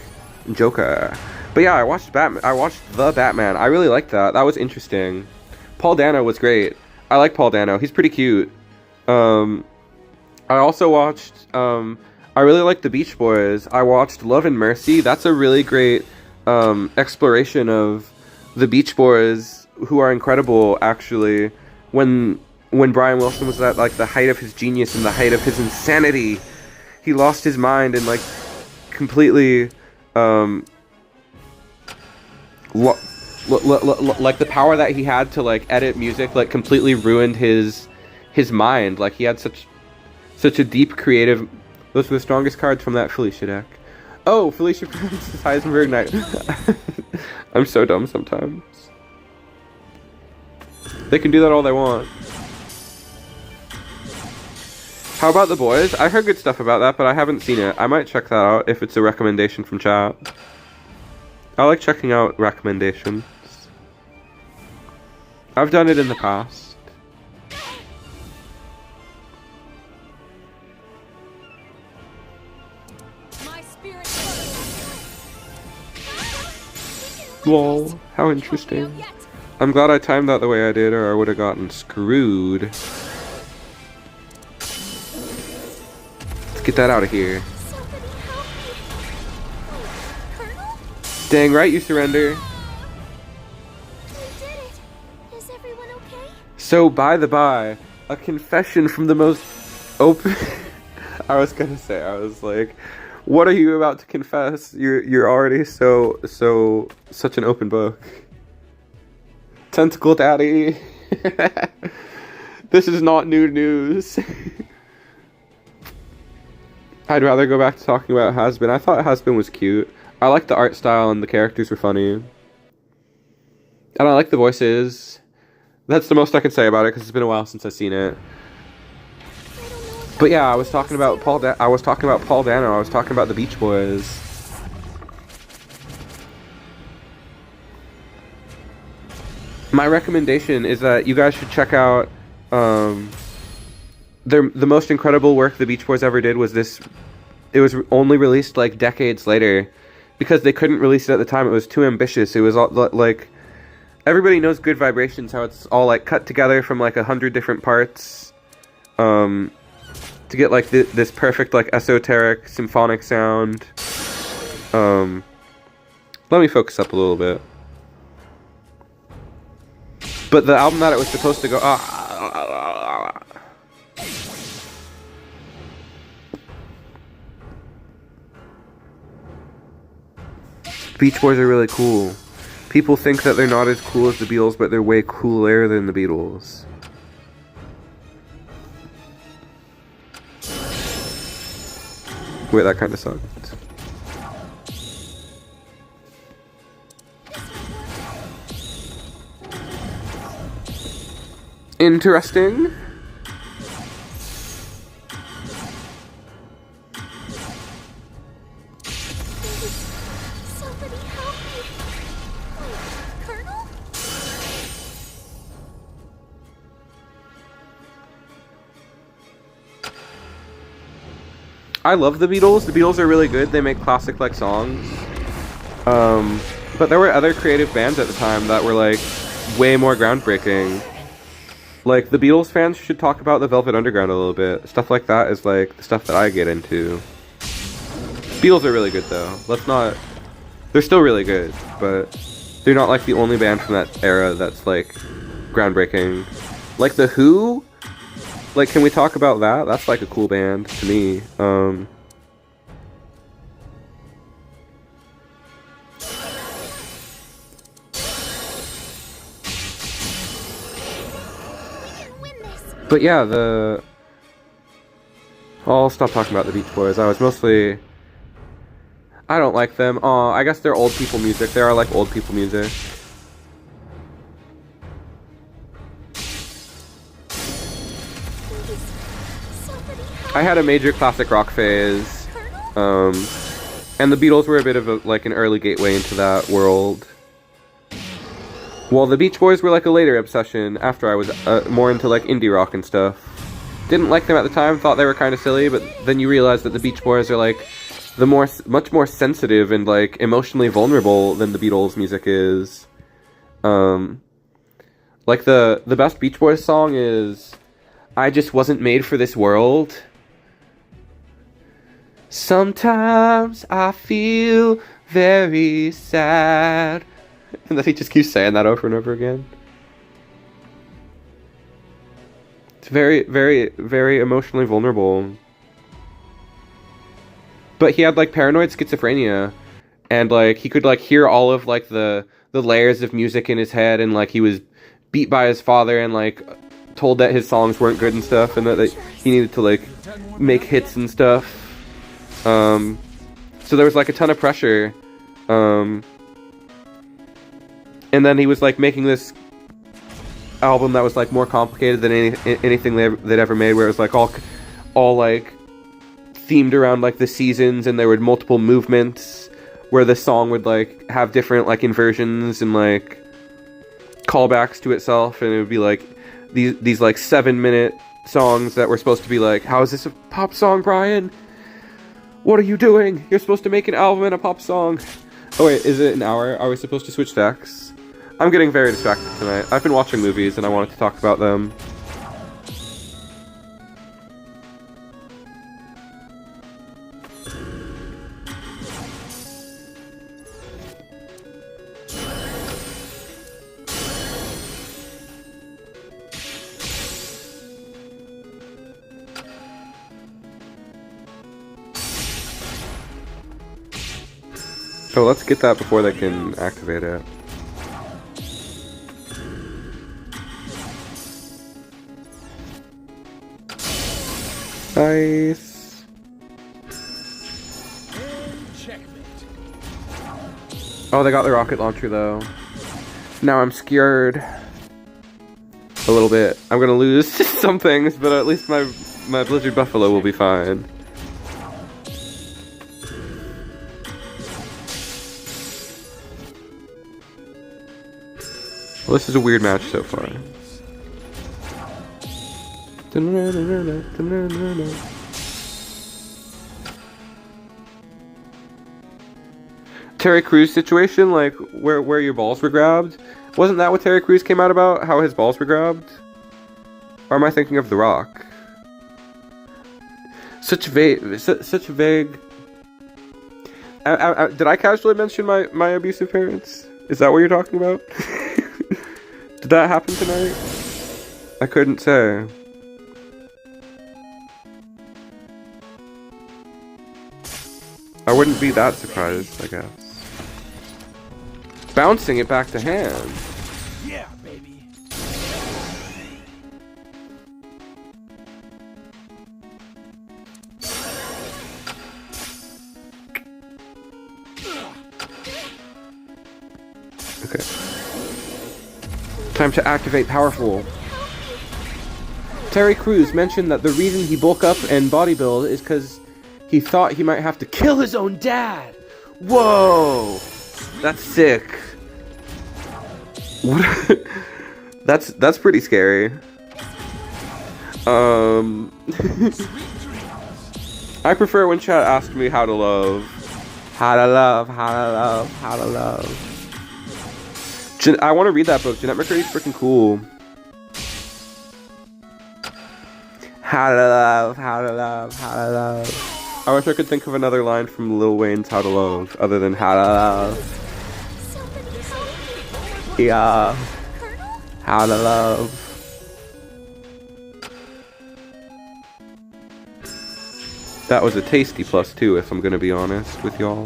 Joker. But yeah, I watched The Batman. I really liked that. That was interesting. Paul Dano was great. I like Paul Dano. He's pretty cute. I also watched, I really like The Beach Boys. I watched Love and Mercy. That's a really great exploration of the Beach Boys, who are incredible, actually. When Brian Wilson was at like the height of his genius and the height of his insanity, he lost his mind and like completely like the power that he had to like edit music like completely ruined his mind. Like he had such a deep creative. Those were the strongest cards from that Felicia deck. Oh, Felicia Princess Heisenberg Knight. I'm so dumb sometimes. They can do that all they want. How about The Boys? I heard good stuff about that, but I haven't seen it. I might check that out if it's a recommendation from chat. I like checking out recommendations. I've done it in the past. My spirit Lol, how interesting. I'm glad I timed that the way I did, or I would have gotten screwed. Let's get that out of here. Somebody help me. Colonel? Dang right you surrender. We did it. Is everyone okay? So, by the by, a confession from the most open... I was like, what are you about to confess? You're already such an open book. Tentacle Daddy. This is not new news. I'd rather go back to talking about Has-Been. I thought Has-Been was cute. I liked the art style and the characters were funny. And I like the voices. That's the most I can say about it because it's been a while since I've seen it. But yeah, I was talking about Paul Dano. I was talking about the Beach Boys. My recommendation is that you guys should check out the most incredible work the Beach Boys ever did was this. It was only released like decades later because they couldn't release it at the time. It was too ambitious. It was all like everybody knows Good Vibrations, how it's all like cut together from like 100 different parts to get like this perfect like esoteric symphonic sound. Let me focus up a little bit. But the album that it was supposed to go... Beach Boys are really cool. People think that they're not as cool as the Beatles, but they're way cooler than the Beatles. Wait, that kind of sucked. Interesting. Somebody help me. Colonel? I love the Beatles. The Beatles are really good. They make classic like songs. But there were other creative bands at the time that were like way more groundbreaking. Like, the Beatles fans should talk about the Velvet Underground a little bit. Stuff like that is, like, the stuff that I get into. Beatles are really good, though. Let's not... They're still really good, but they're not, like, the only band from that era that's, like, groundbreaking. Like, The Who? Like, can we talk about that? That's, like, a cool band to me. But yeah, I'll stop talking about the Beach Boys. I don't like them. I guess they're old people music. They are like old people music. I had a major classic rock phase. And the Beatles were a bit of an early gateway into that world. Well, the Beach Boys were like a later obsession after I was more into like indie rock and stuff. Didn't like them at the time, thought they were kind of silly, but then you realize that the Beach Boys are like much more sensitive and like emotionally vulnerable than the Beatles music is. Like the best Beach Boys song is I Just Wasn't Made for This World. Sometimes I feel very sad. And then he just keeps saying that over and over again. It's very, very, very emotionally vulnerable. But he had, like, paranoid schizophrenia. And, like, he could, like, hear all of, like, the layers of music in his head. And, like, he was beat by his father and, like, told that his songs weren't good and stuff. And that he needed to, like, make hits and stuff. So there was, like, a ton of pressure. And then he was, like, making this album that was, like, more complicated than anything they'd ever made, where it was, like, all, like, themed around, like, the seasons, and there were multiple movements, where the song would, like, have different, like, inversions, and, like, callbacks to itself, and it would be like these like 7-minute songs that were supposed to be like, how is this a pop song, Brian? What are you doing? You're supposed to make an album and a pop song. Oh wait, is it an hour? Are we supposed to switch decks? I'm getting very distracted tonight. I've been watching movies and I wanted to talk about them. Oh, let's get that before they can activate it. Nice. Oh, they got the rocket launcher though. Now I'm scared. A little bit. I'm gonna lose some things, but at least my Blizzard Buffalo will be fine. Well, this is a weird match so far. Terry Crews situation, like where your balls were grabbed? Wasn't that what Terry Crews came out about? How his balls were grabbed? Or am I thinking of The Rock? Such vague. Did I casually mention my abusive parents? Is that what you're talking about? Did that happen tonight? I couldn't say. I wouldn't be that surprised, I guess. Bouncing it back to hand. Yeah, baby. Okay. Time to activate Powerful. Terry Crews mentioned that the reason he bulk up and bodybuild is because he thought he might have to kill his own dad. Whoa! That's sick. What? That's pretty scary. I prefer when chat asks me how to love. How to love, how to love, how to love. I want to read that book. Jeanette McCurdy's freaking cool. How to love, how to love, how to love. I wish I could think of another line from Lil Wayne's How to Love other than how to love. Somebody help me. Yeah. Colonel? How to love. That was a tasty +2 if I'm gonna be honest with y'all.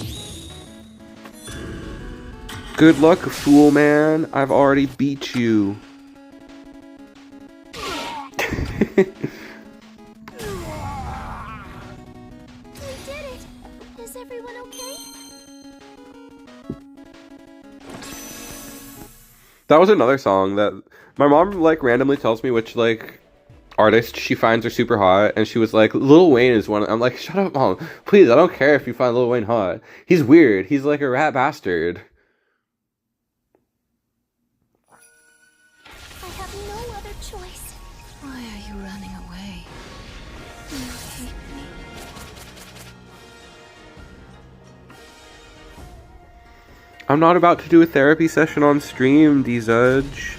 Good luck, fool man. I've already beat you. We did it. Is everyone okay? That was another song that my mom like randomly tells me which like artist she finds are super hot, and she was like, Lil Wayne is one. I'm like, shut up, mom. Please, I don't care if you find Lil Wayne hot. He's weird. He's like a rat bastard. I have no other choice. Why are you running away? Do you hate me? I'm not about to do a therapy session on stream, D-Zudge.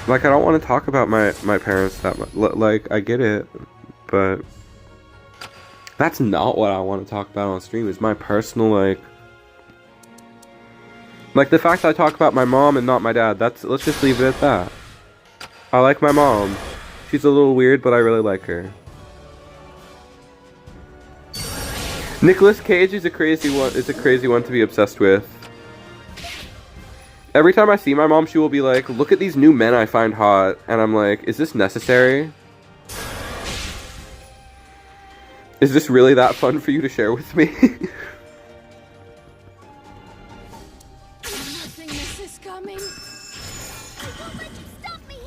Like, I don't want to talk about my parents that much. Like, I get it, but that's not what I want to talk about on stream. Is my personal, like the fact that I talk about my mom and not my dad. Let's just leave it at that. I like my mom. She's a little weird, but I really like her. Nicolas Cage is a crazy one. Is a crazy one to be obsessed with. Every time I see my mom, she will be like, look at these new men I find hot. And I'm like, is this necessary? Is this really that fun for you to share with me? Nothingness is coming. I won't let you stop me.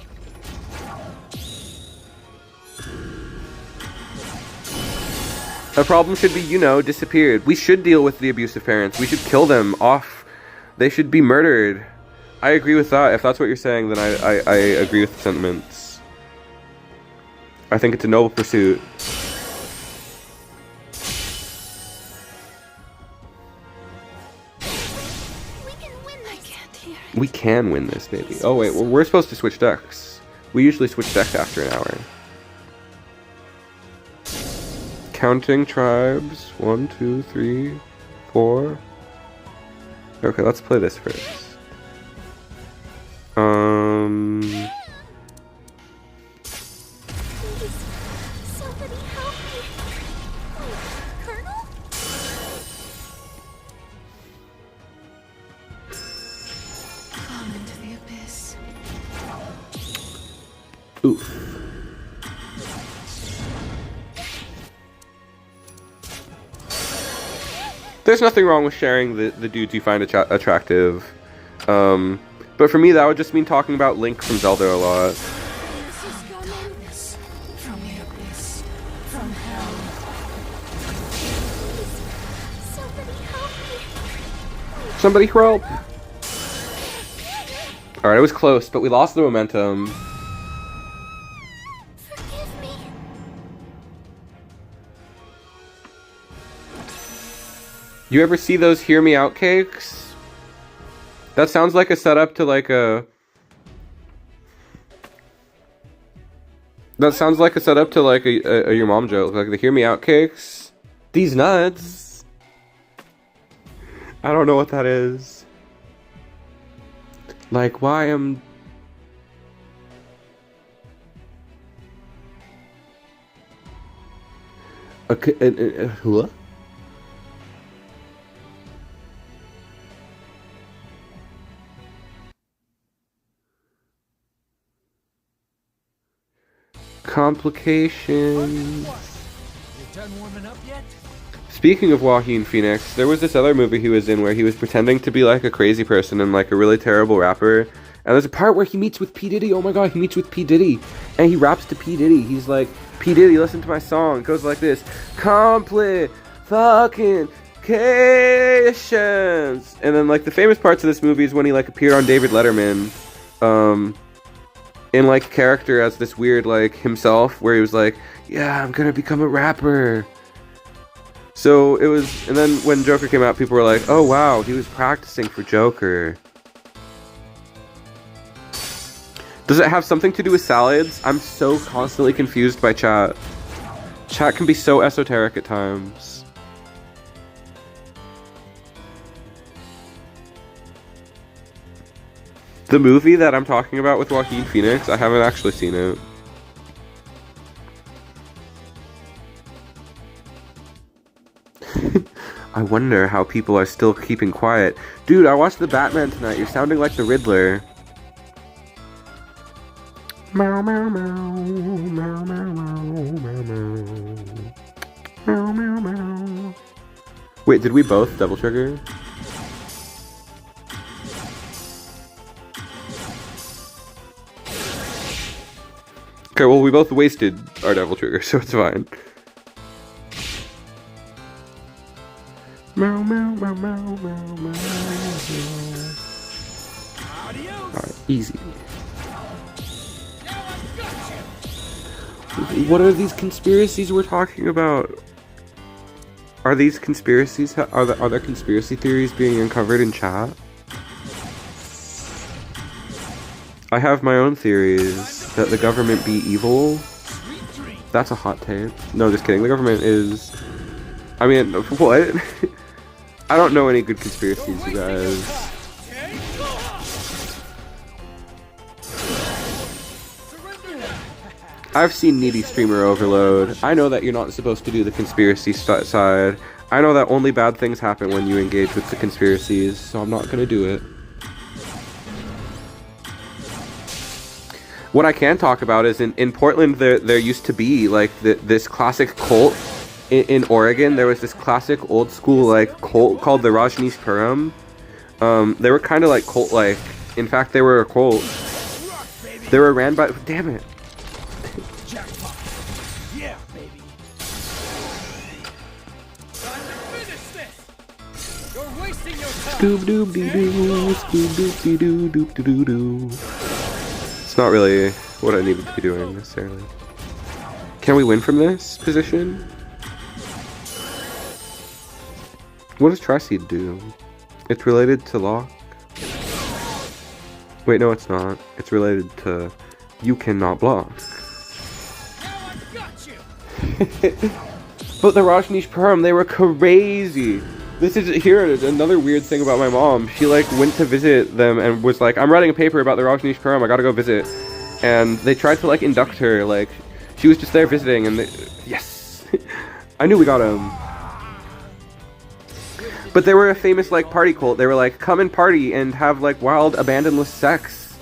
The problem should be, you know, disappeared. We should deal with the abusive parents. We should kill them off. They should be murdered. I agree with that. If that's what you're saying, then I agree with the sentiments. I think it's a noble pursuit. We can win this. I can't hear. We can win this, baby. Oh wait, well, we're supposed to switch decks. We usually switch decks after an hour. Counting tribes. 1, 2, 3, 4. Okay, let's play this first. Please, somebody help me. Wait, Colonel? Fall into the abyss. Oof. There's nothing wrong with sharing the dudes you find attractive. But for me, that would just mean talking about Link from Zelda a lot. Darkness from the abyss. From hell. Please, somebody help me. Somebody help! Alright, it was close, but we lost the momentum. Forgive me. You ever see those Hear Me Out cakes? That sounds like a setup to like a... That sounds like a setup to like a your mom joke, like the Hear Me Out cakes. These nuts. I don't know what that is. Like, why am... What? Complications. You done warming up yet? Speaking of Joaquin Phoenix, there was this other movie he was in where he was pretending to be like a crazy person and like a really terrible rapper. And there's a part where he meets with P. Diddy. Oh my god, he meets with P. Diddy. And he raps to P. Diddy. He's like, P. Diddy, listen to my song. It goes like this. Complications. And then like the famous parts of this movie is when he like appeared on David Letterman. In like character as this weird like himself where he was like, yeah, I'm gonna become a rapper. So it was, and then when Joker came out, people were like, oh wow, he was practicing for Joker. Does it have something to do with salads? I'm so constantly confused by chat. Chat can be so esoteric at times. The movie that I'm talking about with Joaquin Phoenix, I haven't actually seen it. I wonder how people are still keeping quiet. Dude, I watched The Batman tonight. You're sounding like the Riddler. Meow, meow, meow, meow, meow, meow, meow, meow, meow, meow. Wait, did we both double trigger? Okay, well, we both wasted our devil trigger, so it's fine. Meow, meow, meow, meow, meow, meow. Alright, easy. What are these conspiracies we're talking about? Are these conspiracies? Are there conspiracy theories being uncovered in chat? I have my own theories that the government be evil. That's a hot take. No, just kidding. The government is... I mean, what? I don't know any good conspiracies, you guys. I've seen Needy Streamer Overload. I know that you're not supposed to do the conspiracy side. I know that only bad things happen when you engage with the conspiracies, so I'm not gonna do it. What I can talk about is in Portland there used to be like this classic cult in Oregon. There was this classic old school like cult called the Rajneeshpuram. They were kind of like cult-like. In fact, they were a cult. They were ran by... Damn it. Jackpot. Yeah, baby. Time to finish this. You're wasting your time. Scoob doob dee doo, scoob doop dee doo doop doo doo doo. It's not really what I needed to be doing necessarily. Can we win from this position? What does Tri-Seed do? It's related to lock. Wait, no, it's not. It's related to you cannot block. Now I've got you. But the Rajneesh Perm, they were crazy. This is here another weird thing about my mom. She like went to visit them and was like, I'm writing a paper about the Rajneesh Perm, I gotta go visit. And they tried to like induct her, like she was just there visiting and yes. I knew we got him. But they were a famous like party cult. They were like, come and party and have like wild abandonless sex.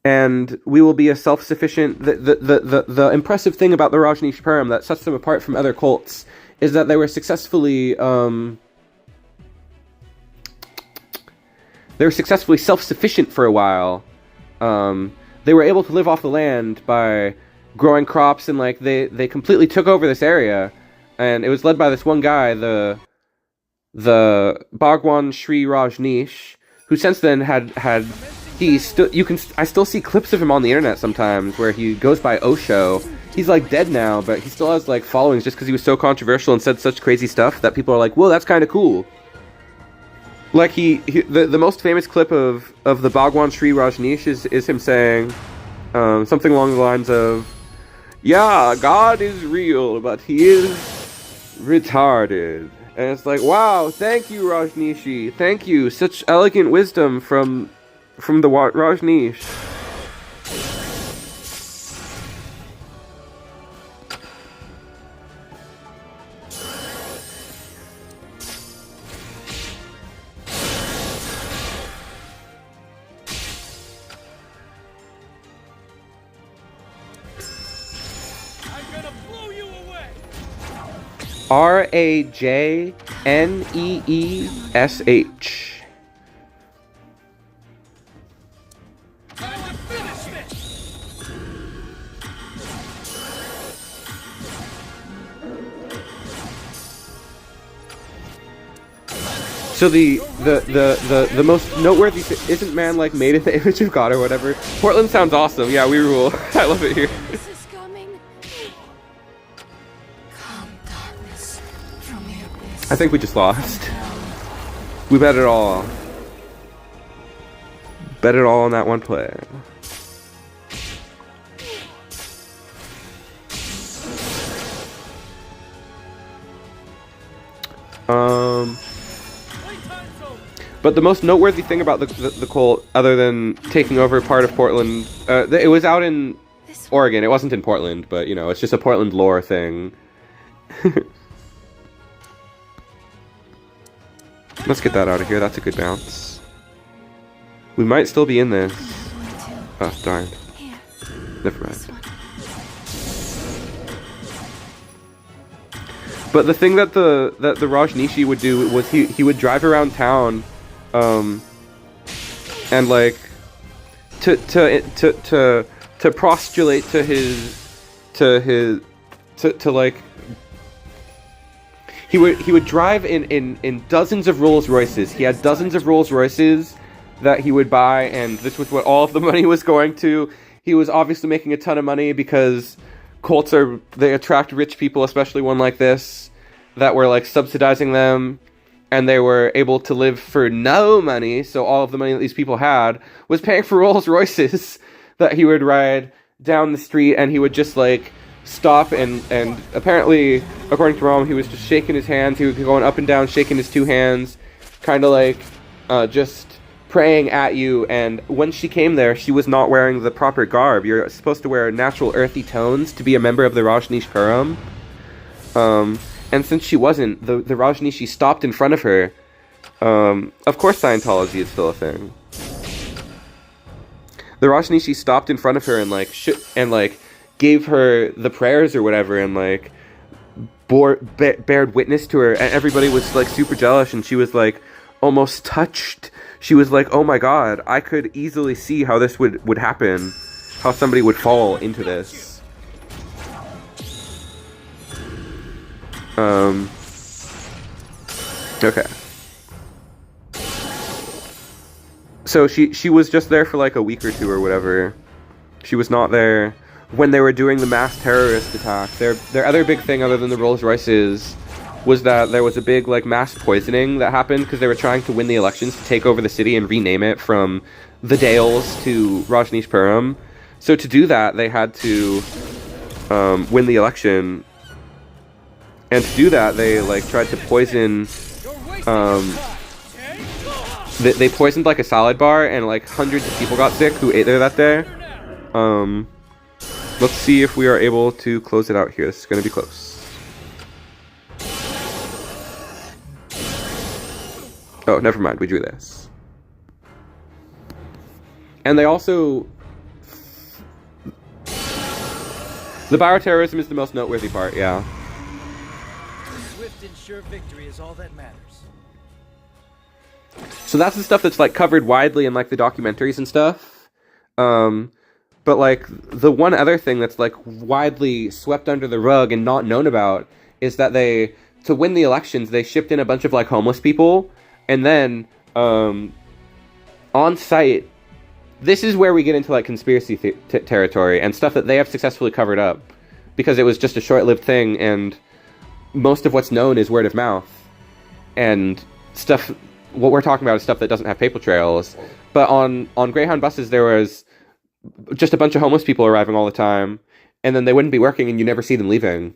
And we will be a self-sufficient... The impressive thing about the Rajneesh Perm that sets them apart from other cults is that they were successfully... they were successfully self-sufficient for a while. They were able to live off the land by growing crops and like they completely took over this area. And it was led by this one guy, the Bhagwan Sri Rajneesh, who since then had I still see clips of him on the internet sometimes where he goes by Osho. He's like dead now, but he still has like followings just because he was so controversial and said such crazy stuff that people are like, whoa, that's kind of cool. Like the most famous clip of the Bhagwan Sri Rajneesh is him saying something along the lines of, yeah, God is real, but he is retarded. And it's like, wow, thank you, Rajneeshi. Thank you. Such elegant wisdom from the Rajneesh. I'm gonna blow you away. Rajneesh. Time to finish this. So the most noteworthy isn't man like made in the image of God or whatever. Portland sounds awesome. Yeah, we rule. I love it here. This is coming. Come, darkness, from the abyss. I think we just lost. We bet it all. Bet it all on that one play. But the most noteworthy thing about the cult, other than taking over part of Portland, it was out in Oregon. It wasn't in Portland, but you know, it's just a Portland lore thing. Let's get that out of here. That's a good bounce. We might still be in this. Oh, darn. Here. Never mind. But the thing that the Rajneeshi would do was he would drive around town, and like to postulate to like he would drive in dozens of Rolls Royces. He had dozens of Rolls Royces that he would buy, and this was what all of the money was going to. He was obviously making a ton of money because cults they attract rich people, especially one like this, that were like subsidizing them, and they were able to live for no money. So all of the money that these people had was paying for Rolls Royces that he would ride down the street, and he would just like stop and apparently, according to Rome, he was just shaking his hands. He would be going up and down, shaking his two hands, kind of like just praying at you. And when she came there, she was not wearing the proper garb. You're supposed to wear natural earthy tones to be a member of the Rajneesh Puram. And since she wasn't, the Rajneeshi stopped in front of her. Of course Scientology is still a thing. The Rajneeshi stopped in front of her and like gave her the prayers or whatever, and like bared witness to her, and everybody was like super jealous, and she was like almost touched. She was like, oh my god, I could easily see how this would happen, how somebody would fall into this. Okay. So she was just there for like a week or two or whatever. She was not there when they were doing the mass terrorist attack. Their other big thing, other than the Rolls Royces, was that there was a big like mass poisoning that happened because they were trying to win the elections to take over the city and rename it from the Dales to Rajneeshpuram. So to do that, they had to win the election, and to do that, they like tried to poison. They poisoned like a salad bar, and like hundreds of people got sick who ate there that day. Let's see if we are able to close it out here. This is going to be close. Oh, never mind. We drew this. And they also... The bioterrorism is the most noteworthy part, yeah. Swift and sure victory is all that matters. So that's the stuff that's like covered widely in like the documentaries and stuff. But like the one other thing that's like widely swept under the rug and not known about is that they, to win the elections, they shipped in a bunch of like homeless people, and then on site, this is where we get into like conspiracy territory and stuff that they have successfully covered up because it was just a short-lived thing, and most of what's known is word of mouth and stuff. What we're talking about is stuff that doesn't have paper trails. But on Greyhound buses, there was just a bunch of homeless people arriving all the time, and then they wouldn't be working, and you never see them leaving.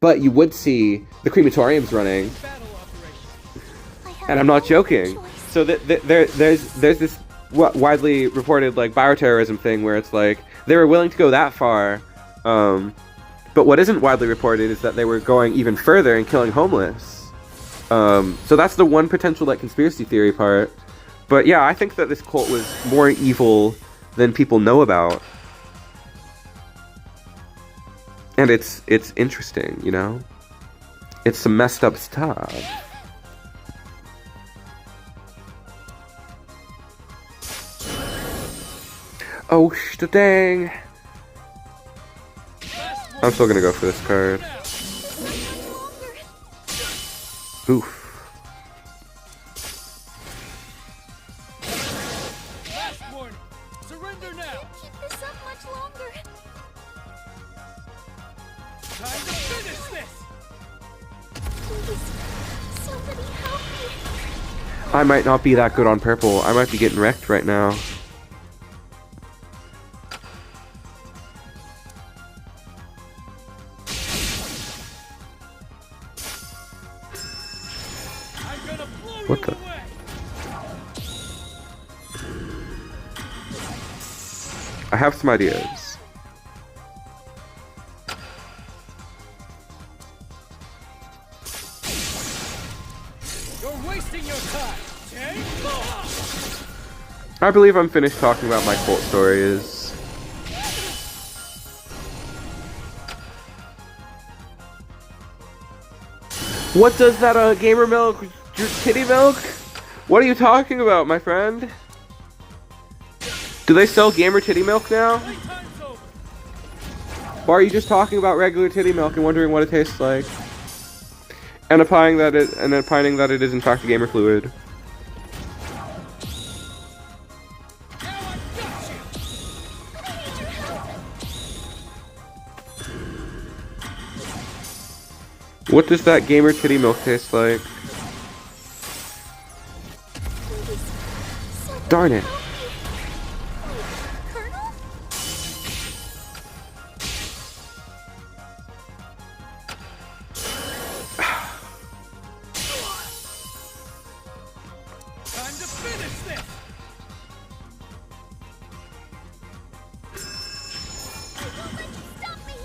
But you would see the crematoriums running, and I'm not joking. So there's this widely reported like bioterrorism thing where it's like they were willing to go that far, but what isn't widely reported is that they were going even further and killing homeless. So that's the one potential like conspiracy theory part. But yeah, I think that this cult was more evil than people know about. And it's interesting, you know? It's some messed up stuff. Oh, dang. I'm still gonna go for this card. Oof. Last warning. Surrender now. Keep this up much longer. Time to finish this. Please, somebody help me. I might not be that good on purple. I might be getting wrecked right now. What the? I have some ideas. You're wasting your time. I believe I'm finished talking about my cult stories. What does that gamer milk? Your titty milk? What are you talking about, my friend? Do they sell gamer titty milk now? Or are you just talking about regular titty milk and wondering what it tastes like? And opining that it is in fact a gamer fluid. What does that gamer titty milk taste like? Darn it. Colonel? Time to finish this. I won't let you stop me.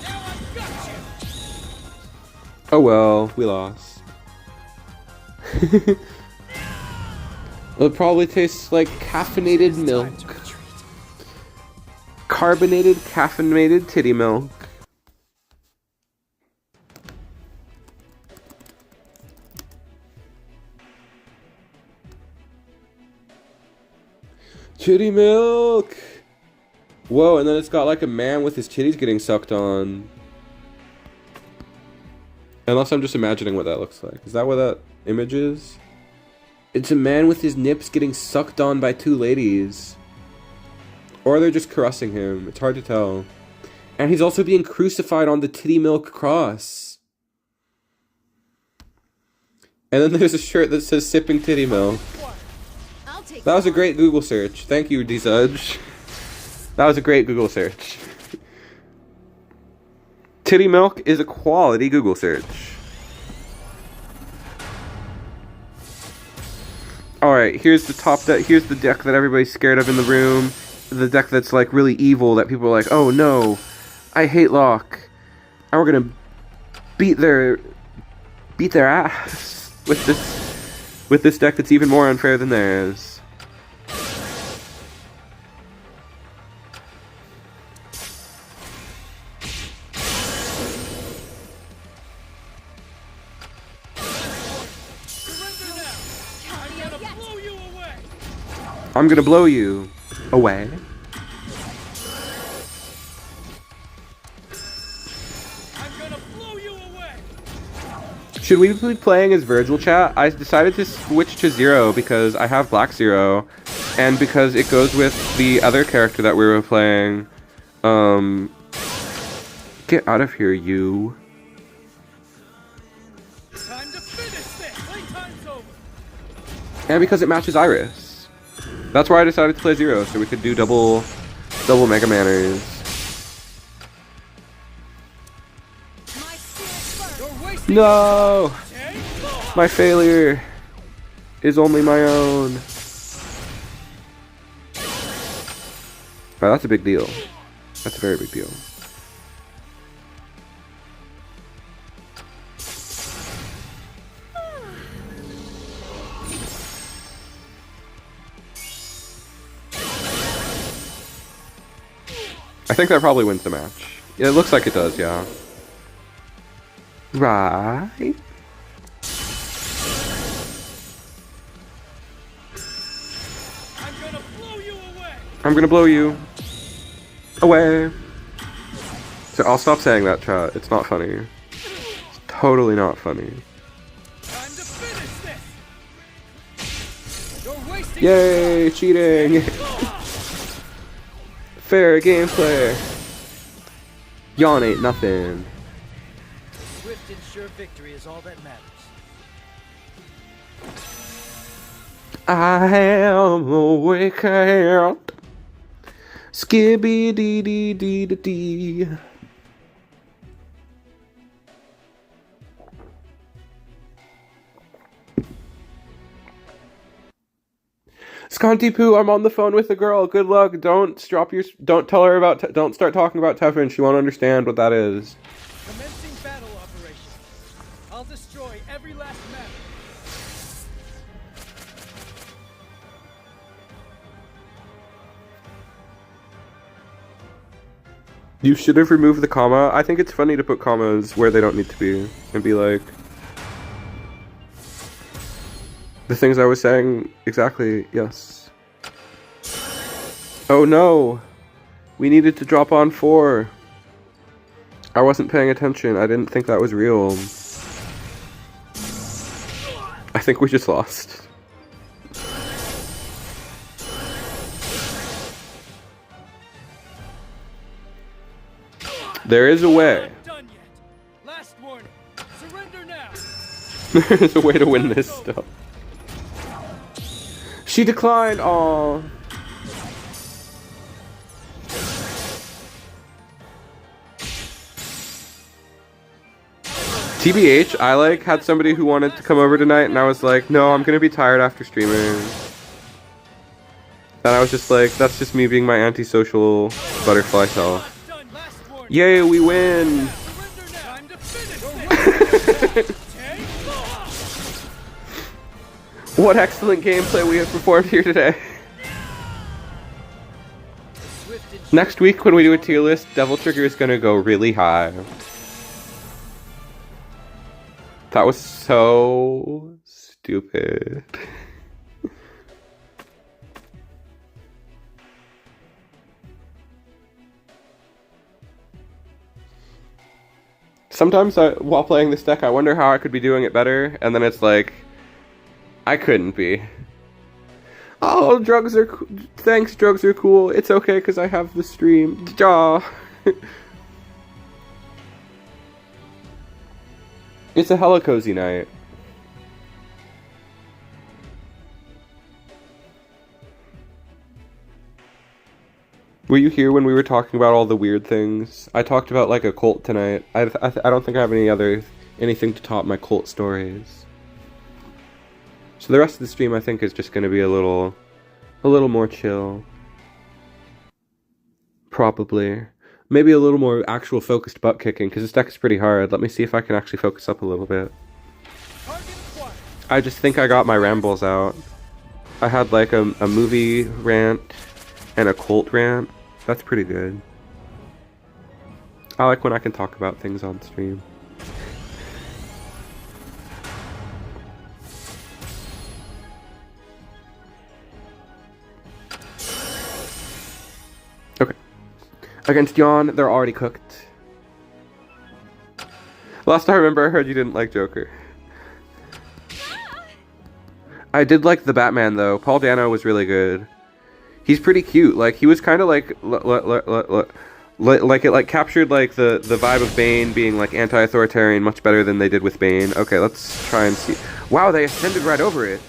Now I've got you. Oh well, we lost. It probably tastes like caffeinated milk. Carbonated, caffeinated titty milk. Titty milk! Whoa, and then it's got like a man with his titties getting sucked on. Unless I'm just imagining what that looks like. Is that what that image is? It's a man with his nips getting sucked on by two ladies. Or they're just caressing him. It's hard to tell. And he's also being crucified on the titty milk cross. And then there's a shirt that says sipping titty milk. That was a great Google search. Thank you, D-Sudge. That was a great Google search. Titty milk is a quality Google search. Alright, here's the top deck. Here's the deck that everybody's scared of in the room. The deck that's like really evil, that people are like, oh no, I hate Locke. And we're gonna beat their ass with this deck that's even more unfair than theirs. I'm gonna blow you away. Should we be playing as Virgil, chat? I decided to switch to Zero because I have Black Zero, and because it goes with the other character that we were playing. Get out of here, you. Time to finish this. Playtime's over. And because it matches Iris. That's why I decided to play Zero, so we could do double Mega Manners. No! My failure is only my own. Wow, that's a big deal. That's a very big deal. I think that probably wins the match. Yeah, it looks like it does, yeah. Right. I'm gonna blow you away. I'm gonna blow you away. So I'll stop saying that, chat. It's not funny. It's totally not funny. Time to finish this. You're wasting Yay, cheating. Fair gameplay. Yawn ain't nothing. Swift and sure victory is all that matters. I am a wicked skibby dee dee dee dee dee. Sconty Poo, I'm on the phone with a girl. Good luck. Don't tell her about. Don't start talking about TEPPEN. She won't understand what that is. Commencing battle operation. I'll destroy every last map. You should have removed the comma. I think it's funny to put commas where they don't need to be and be like the things I was saying exactly. Yes. Oh no. We needed to drop on 4. I wasn't paying attention. I didn't think that was real. I think we just lost. There is a way. Not done yet. Last warning. Surrender now. There is a way to win this stuff. She declined. Aww. TBH, I had somebody who wanted to come over tonight, and I was like, no, I'm gonna be tired after streaming. And I was just like, that's just me being my antisocial butterfly self. Yay, we win! What excellent gameplay we have performed here today. Next week when we do a tier list, Devil Trigger is gonna go really high. That was so stupid. Sometimes while playing this deck, I wonder how I could be doing it better, and then it's like, I couldn't be. Oh, drugs are thanks, drugs are cool. It's okay because I have the stream. Jaw. It's a hella cozy night. Were you here when we were talking about all the weird things? I talked about like a cult tonight. I don't think I have anything to top my cult stories. So the rest of the stream I think is just going to be a little more chill. Probably. Maybe a little more actual focused butt kicking because this deck is pretty hard. Let me see if I can actually focus up a little bit. I just think I got my rambles out. I had like a movie rant and a cult rant. That's pretty good. I like when I can talk about things on stream. Okay. Against Yawn, they're already cooked. Last I remember, I heard you didn't like Joker. I did like the Batman though. Paul Dano was really good. He's pretty cute. Like he was kind of like it like captured like the vibe of Bane being like anti-authoritarian much better than they did with Bane. Okay, let's try and see. Wow, they ascended right over it.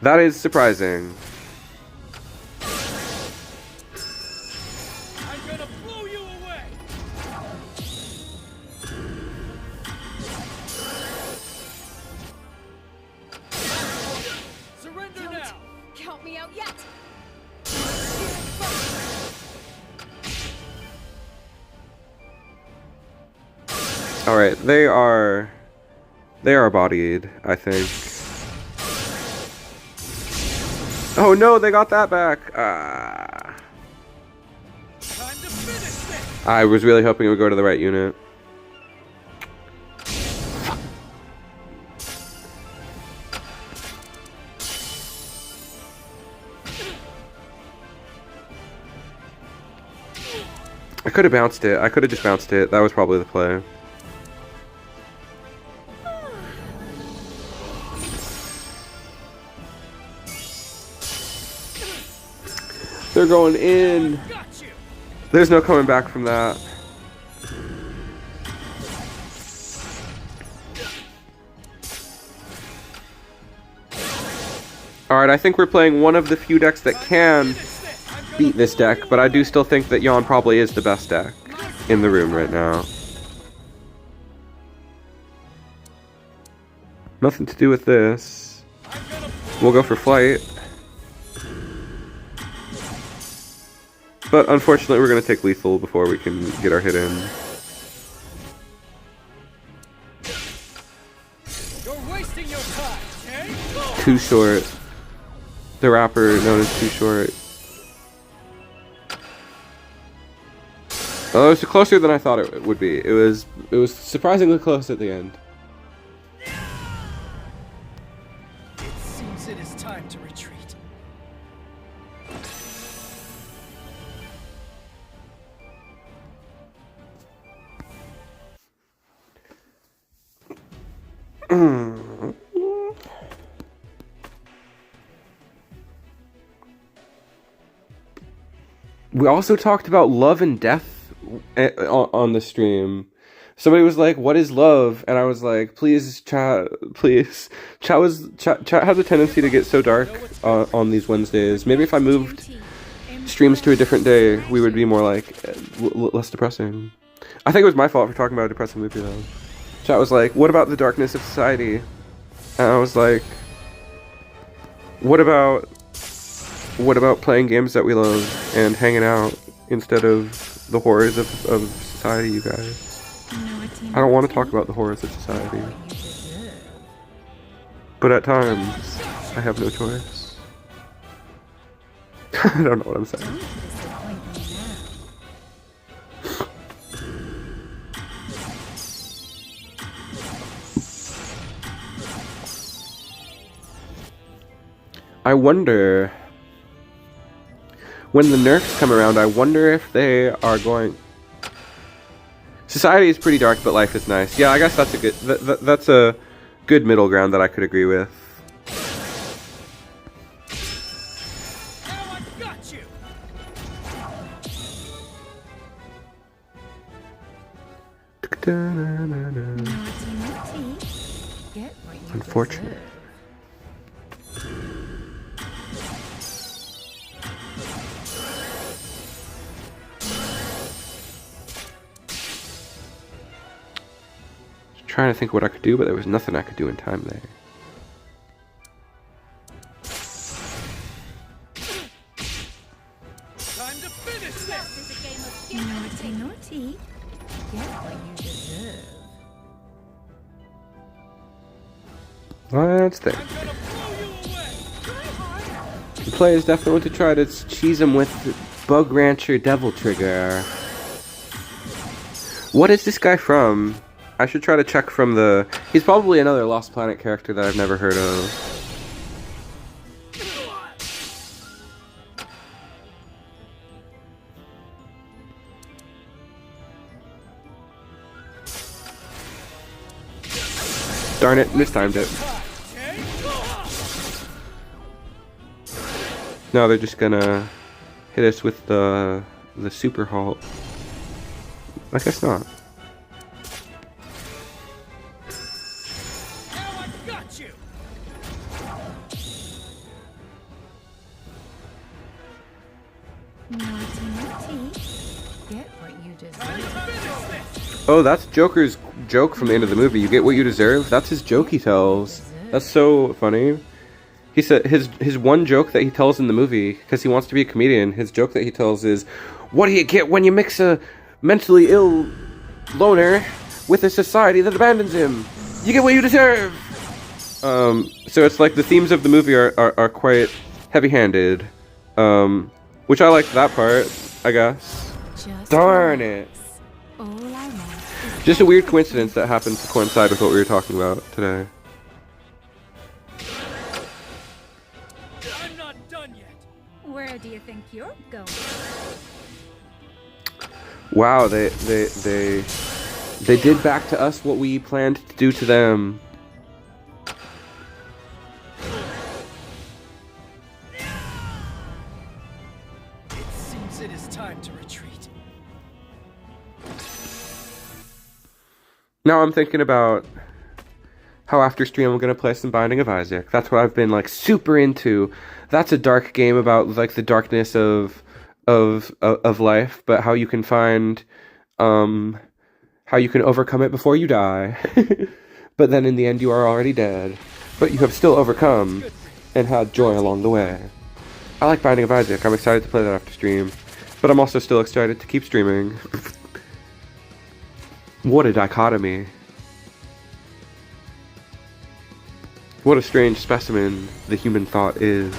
That is surprising. I'm gonna blow you away. Surrender now. Count me out yet. Alright, they are bodied, I think. Oh no, they got that back. Time to finish this. I was really hoping it would go to the right unit. I could have bounced it. I could have just bounced it. That was probably the play. They're going in. There's no coming back from that. Alright, I think we're playing one of the few decks that can beat this deck, but I do still think that Yawn probably is the best deck in the room right now. Nothing to do with this. We'll go for flight. But unfortunately, we're going to take lethal before we can get our hit in. You're wasting your time, okay? Too short. The rapper known as Too Short. Oh, it was closer than I thought it would be. It was surprisingly close at the end. It seems it is time to retreat. We also talked about love and death on the stream. Somebody was like, "What is love?" And I was like, "Please, chat, please." Chat has a tendency to get so dark on these Wednesdays. Maybe if I moved streams to a different day, we would be more like less depressing. I think it was my fault for talking about a depressing movie though. Chat was like, "What about the darkness of society?" And I was like, what about playing games that we love and hanging out instead of the horrors of society, you guys? I don't want to talk about the horrors of society. But at times, I have no choice. I don't know what I'm saying. I wonder, when the nerfs come around, I wonder if they are going... Society is pretty dark, but life is nice. Yeah, I guess that's a good, that's a good middle ground that I could agree with. Da-na-na-na. Naughty, naughty. Get what you Unfortunate. deserve. Trying to think what I could do, but there was nothing I could do in time there. Time to finish this! Naughty, naughty. Get what you deserve. That's there. I'm gonna blow you away! The players definitely want to try to cheese him with Bug Rancher Devil Trigger. What is this guy from? I should try to check from the... He's probably another Lost Planet character that I've never heard of. Darn it, mistimed it. No, they're just gonna hit us with the super halt. I guess not. Now I got you! Naughty, naughty. Get what you Time to deserve. finish this! Oh, that's Joker's joke from the end of the movie. You get what you deserve. That's his joke he tells. That's so funny. He said his one joke that he tells in the movie, because he wants to be a comedian, his joke that he tells is, "What do you get when you mix a mentally ill loner with a society that abandons him? You get what you deserve." So it's like the themes of the movie are quite heavy-handed, which I like that part, I guess. Just Darn it. relax. All I want is Just a weird coincidence that happened to coincide with what we were talking about today. I'm not done yet! where do you think you're going? Wow, they did back to us what we planned to do to them. It seems it is time to retreat. Now I'm thinking about how after stream I'm gonna play some Binding of Isaac. That's what I've been like super into. That's a dark game about like the darkness of life, but how you can find how you can overcome it before you die. But then in the end you are already dead. But you have still overcome and had joy along the way. I like Binding of Isaac. I'm excited to play that after stream. But I'm also still excited to keep streaming. What a dichotomy. What a strange specimen the human thought is.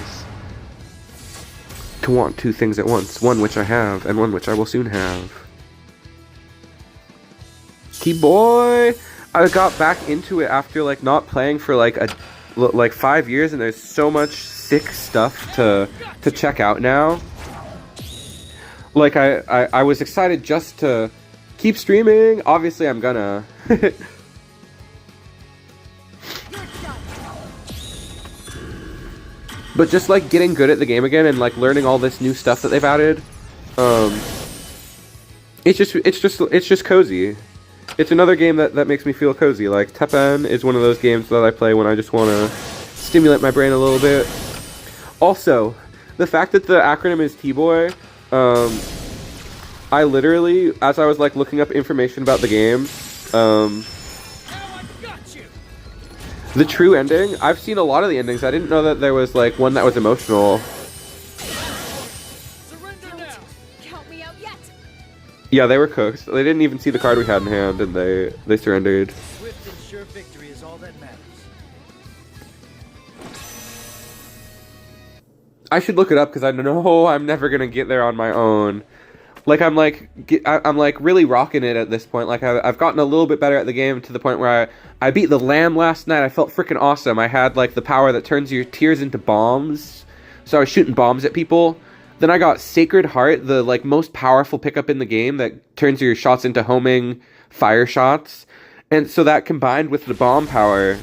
To want two things at once, one which I have, and one which I will soon have. Key boy! I got back into it after like not playing for like 5 years, and there's so much sick stuff to check out now. Like I was excited just to keep streaming. Obviously I'm gonna. But just like getting good at the game again and like learning all this new stuff that they've added, it's just cozy. It's another game that makes me feel cozy. Like TEPPEN is one of those games that I play when I just want to stimulate my brain a little bit. Also, the fact that the acronym is T-Boy, I literally, as I was like looking up information about the game, the true ending, I've seen a lot of the endings. I didn't know that there was like one that was emotional. Surrender now! Count me out yet. Yeah, they were cooked. They didn't even see the card we had in hand, and they surrendered. Swift and sure victory is all that matters. I should look it up because I know I'm never gonna get there on my own. Like I'm like really rocking it at this point. Like I've gotten a little bit better at the game to the point where I beat the lamb last night. I felt freaking awesome. I had like the power that turns your tears into bombs, so I was shooting bombs at people. Then I got Sacred Heart, the like most powerful pickup in the game that turns your shots into homing fire shots, and so that combined with the bomb power,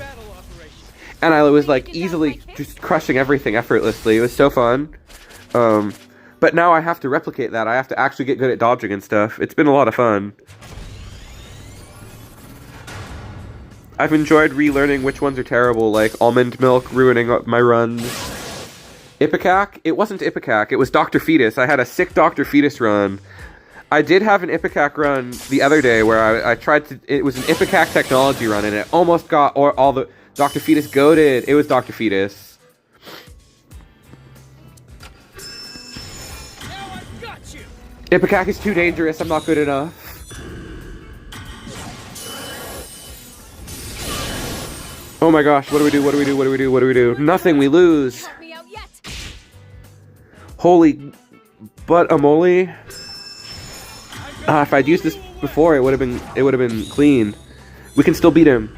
and I was like easily just crushing everything effortlessly. It was so fun. But now I have to replicate that. I have to actually get good at dodging and stuff. It's been a lot of fun. I've enjoyed relearning which ones are terrible, like almond milk ruining my runs. Ipecac? It wasn't Ipecac, it was Dr. Fetus. I had a sick Dr. Fetus run. I did have an Ipecac run the other day where I tried to... It was an Ipecac technology run, and it almost got all the... Dr. Fetus goated. It was Dr. Fetus. Now I've got you. Ipecac is too dangerous. I'm not good enough. Oh my gosh, what do we do? What do we do? What do we do? What do we do? Nothing, we lose. Help me out yet. Holy butt amole. If I'd used this before, it would have been clean. We can still beat him.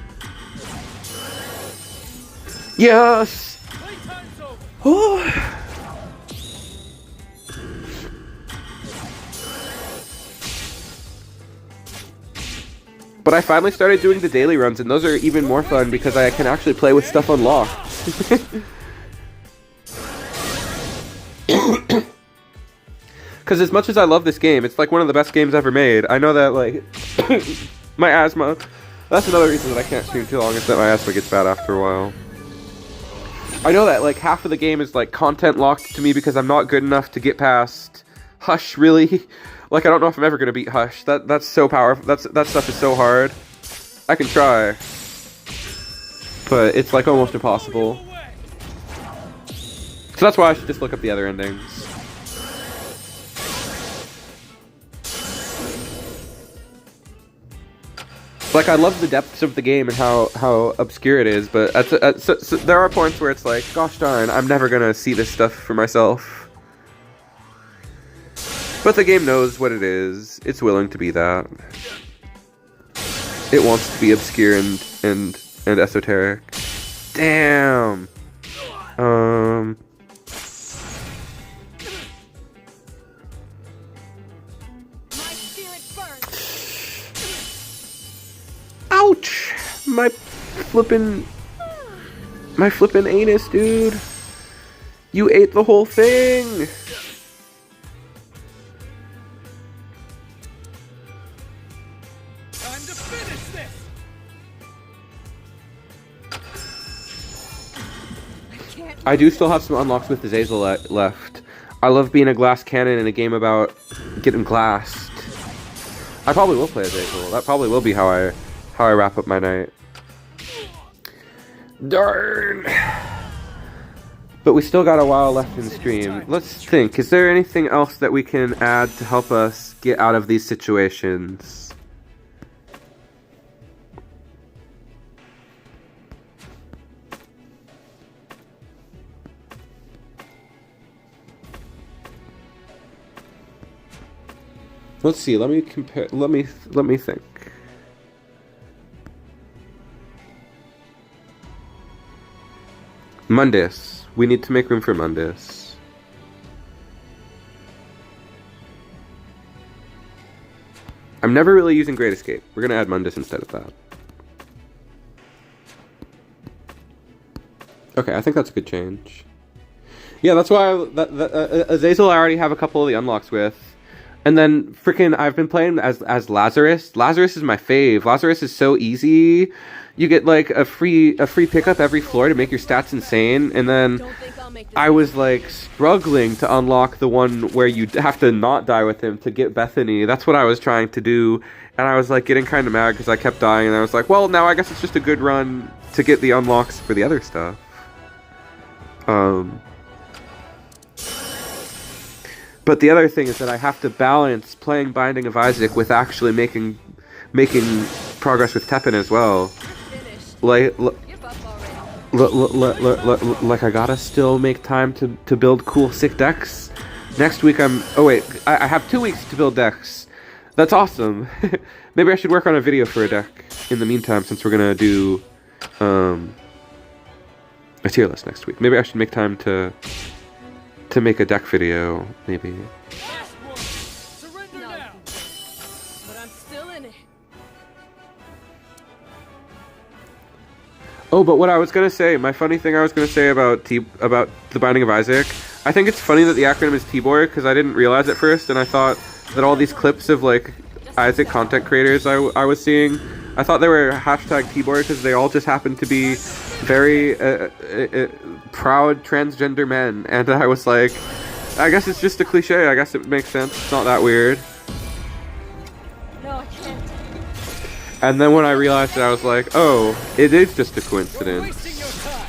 Yes. Playtime's over. Oh. But I finally started doing the daily runs, and those are even more fun because I can actually play with stuff unlocked. Because as much as I love this game, it's like one of the best games ever made. I know that, like, my asthma... That's another reason that I can't stream too long, is that my asthma gets bad after a while. I know that, like, half of the game is, like, content locked to me because I'm not good enough to get past Hush, really. Like, I don't know if I'm ever gonna beat Hush. That's so powerful. That stuff is so hard. I can try, but it's like almost impossible. So that's why I should just look up the other endings. Like, I love the depths of the game and how obscure it is, but so there are points where it's like, gosh darn, I'm never gonna see this stuff for myself. But the game knows what it is. It's willing to be that. It wants to be obscure and esoteric. Damn. My spirit burns. Ouch! My flippin' anus, dude. You ate the whole thing. Time to finish this. I do still have some unlocks with Azazel left. I love being a glass cannon in a game about getting glassed. I probably will play Azazel. That probably will be how I wrap up my night. Darn. But we still got a while left in the stream. Let's think. Is there anything else that we can add to help us get out of these situations? Let's see. Let me compare. Let me think. Mundus. We need to make room for Mundus. I'm never really using Great Escape. We're gonna add Mundus instead of that. Okay, I think that's a good change. Yeah, that's why Azazel I already have a couple of the unlocks with. And then freaking I've been playing as Lazarus. Lazarus is my fave. Lazarus is so easy. You get like a free pickup every floor to make your stats insane. And then I was like struggling to unlock the one where you have to not die with him to get Bethany. That's what I was trying to do. And I was like getting kind of mad because I kept dying. And I was like, well, now I guess it's just a good run to get the unlocks for the other stuff. But the other thing is that I have to balance playing Binding of Isaac with actually making progress with TEPPEN as well. Like I gotta still make time to build cool sick decks. Next week I have 2 weeks to build decks. That's awesome. Maybe I should work on a video for a deck in the meantime, since we're gonna do a tier list next week. Maybe I should make time to make a deck video, maybe. Last one. Surrender now. But I'm still in it. Oh, but what I was gonna say, my funny thing I was gonna say about the Binding of Isaac, I think it's funny that the acronym is TEPLORD, because I didn't realize at first, and I thought that all these clips of like Isaac content creators I was seeing, I thought they were hashtag TEPLORD because they all just happened to be very proud transgender men, and I was like, I guess it's just a cliche. I guess it makes sense. It's not that weird. No, I can't. And then when I realized it, I was like, oh, it is just a You're coincidence. wasting your time.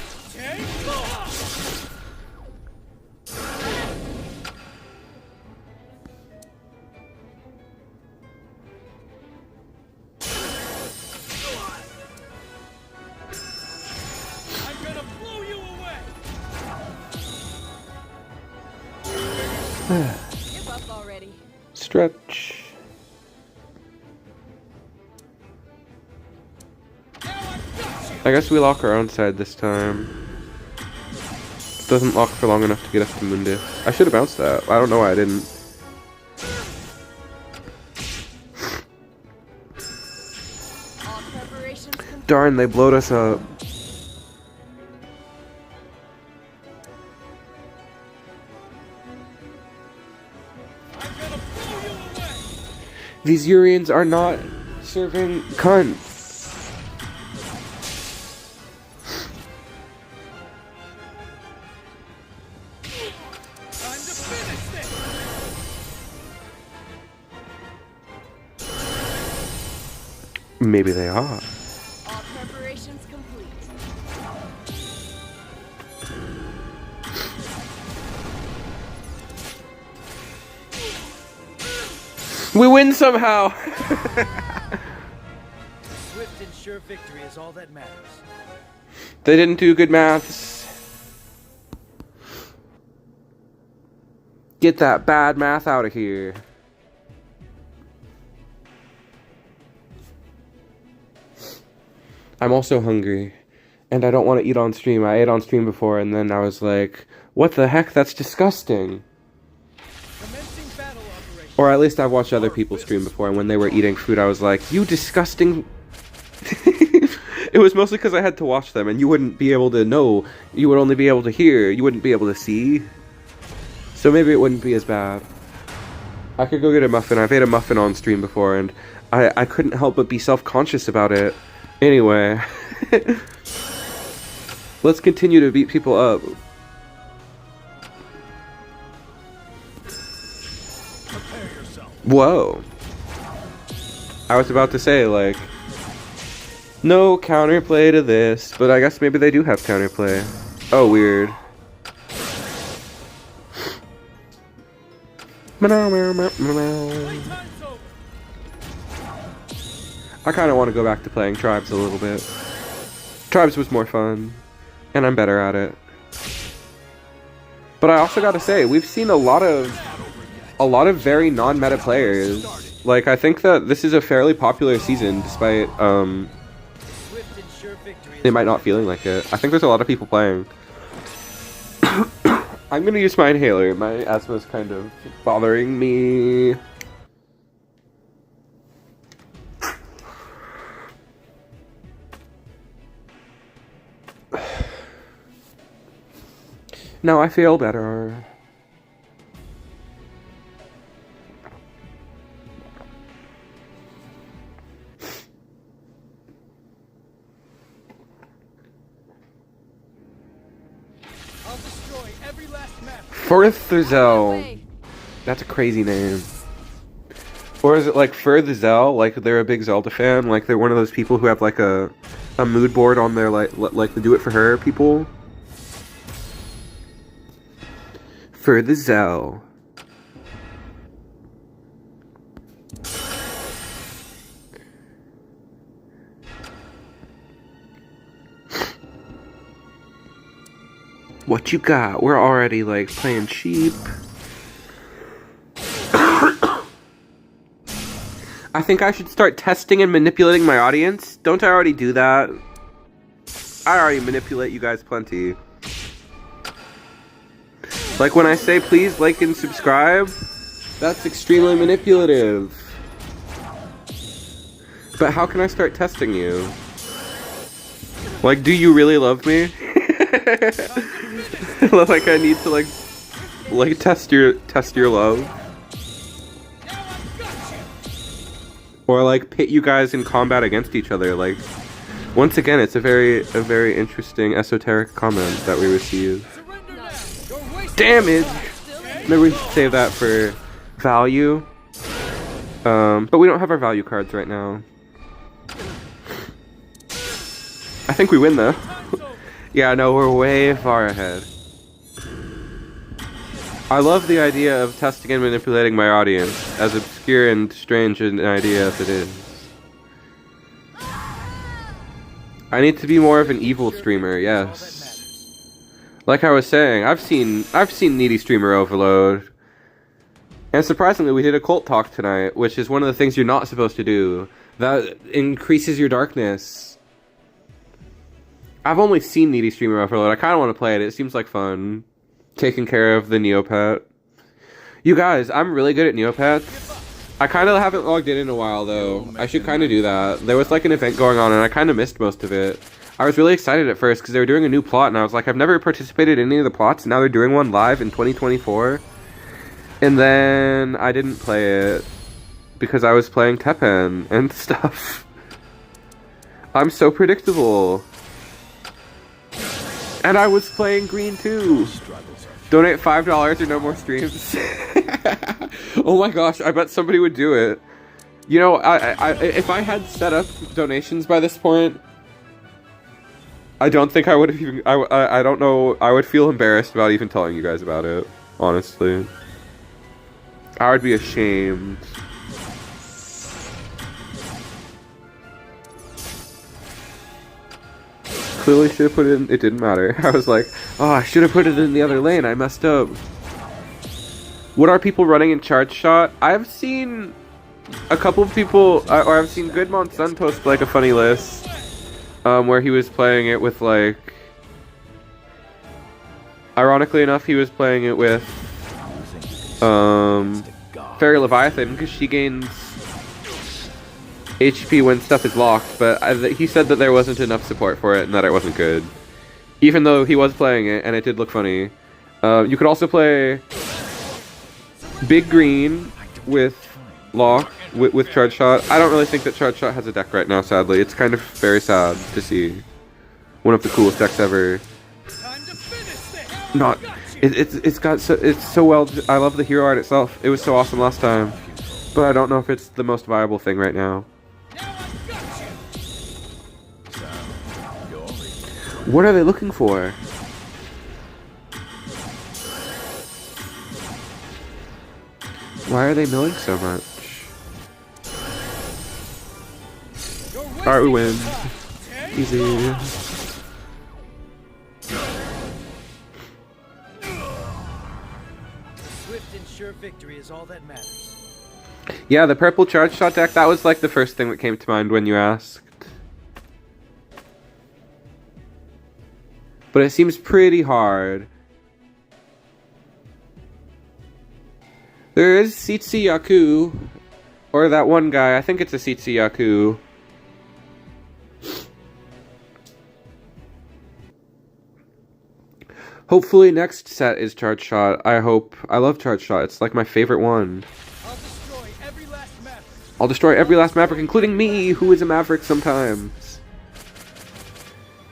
I'm gonna blow you away. Give up already. Stretch. I guess we lock our own side this time. Doesn't lock for long enough to get us to Mundus. I should have bounced that. I don't know why I didn't. All preparations complete. Darn, they blowed us up. I'm gonna blow you away. These Urians are not serving cunts. Time to finish this. Maybe they are. All preparations complete. We win somehow! Swift and sure victory is all that matters. They didn't do good maths. Get that bad math out of here. I'm also hungry, and I don't want to eat on stream. I ate on stream before, and then I was like, what the heck? That's disgusting. Commencing battle operation. Or at least I've watched other people stream before, and when they were eating food, I was like, you disgusting... It was mostly because I had to watch them, and you wouldn't be able to know. You would only be able to hear. You wouldn't be able to see. So maybe it wouldn't be as bad. I could go get a muffin. I've ate a muffin on stream before, and I couldn't help but be self-conscious about it. Anyway. Let's continue to beat people up. Prepare yourself. Whoa. I was about to say, like, no counterplay to this, but I guess maybe they do have counterplay. Oh, weird. Playtime's over. I kind of want to go back to playing Tribes a little bit. Tribes was more fun, and I'm better at it. But I also gotta say, we've seen a lot of very non-meta players. Like, I think that this is a fairly popular season, despite Swift and sure victory is they might not feeling like it. I think there's a lot of people playing. I'm gonna use my inhaler. My asthma is kind of bothering me. Now I feel better. I'll destroy every last map. Furtherzel. That's a crazy name. Or is it like Furtherzel? Like they're a big Zelda fan? Like they're one of those people who have like a mood board on their like the Do It For Her people? Furtherzel. What you got? We're already like playing cheap. I think I should start testing and manipulating my audience. Don't I already do that? I already manipulate you guys plenty. Like when I say please like and subscribe, that's extremely manipulative. But how can I start testing you? Like, do you really love me? Like I need to like test your love. or like pit you guys in combat against each other. Like, once again, it's a very interesting esoteric comment that we receive. Damage. Maybe we should save that for value. But we don't have our value cards right now. I think we win though. Yeah, no, we're way far ahead. I love the idea of testing and manipulating my audience, as obscure and strange an idea as it is. I need to be more of an evil streamer, yes. Like I was saying, I've seen needy streamer overload. And surprisingly, we did a cult talk tonight, which is one of the things you're not supposed to do. That increases your darkness. I've only seen needy streamer overload. I kind of want to play it. It seems like fun. Taking care of the Neopet. You guys, I'm really good at Neopets. I kind of haven't logged in a while, though. I should kind of do that. There was like an event going on, and I kind of missed most of it. I was really excited at first, because they were doing a new plot, and I was like, I've never participated in any of the plots, and now they're doing one live in 2024. And then I didn't play it because I was playing TEPPEN and stuff. I'm so predictable. And I was playing green too. Donate $5 or no more streams. Oh my gosh, I bet somebody would do it. You know, if I had set up donations by this point, I don't think I would have even. I don't know. I would feel embarrassed about even telling you guys about it. Honestly. I would be ashamed. Clearly should have put it in. It didn't matter. I was like, oh, I should have put it in the other lane. I messed up. What are people running in charge shot? I've seen a couple of people, or I've seen Good Monsun post like a funny list, where he was playing it with like. Ironically enough, he was playing it with Fairy Leviathan, because she gains HP when stuff is locked, but he said that there wasn't enough support for it and that it wasn't good. Even though he was playing it and it did look funny. You could also play Big Green with lock, with Charge Shot. I don't really think that Charge Shot has a deck right now, sadly. It's kind of very sad to see. One of the coolest decks ever. Not... It's so well. I love the hero art itself. It was so awesome last time, but I don't know if it's the most viable thing right now. What are they looking for? Why are they milling so much? Alright, we win. Easy. Victory is all that matters. Yeah, the purple charge shot deck, that was like the first thing that came to mind when you asked. But it seems pretty hard. There is Sitsi Yaku, or that one guy, I think it's a Sitsi Yaku. Hopefully next set is Charge Shot. I hope. I love Charge Shot. It's like my favorite one. I'll destroy every last Maverick, including me, who is a Maverick sometimes.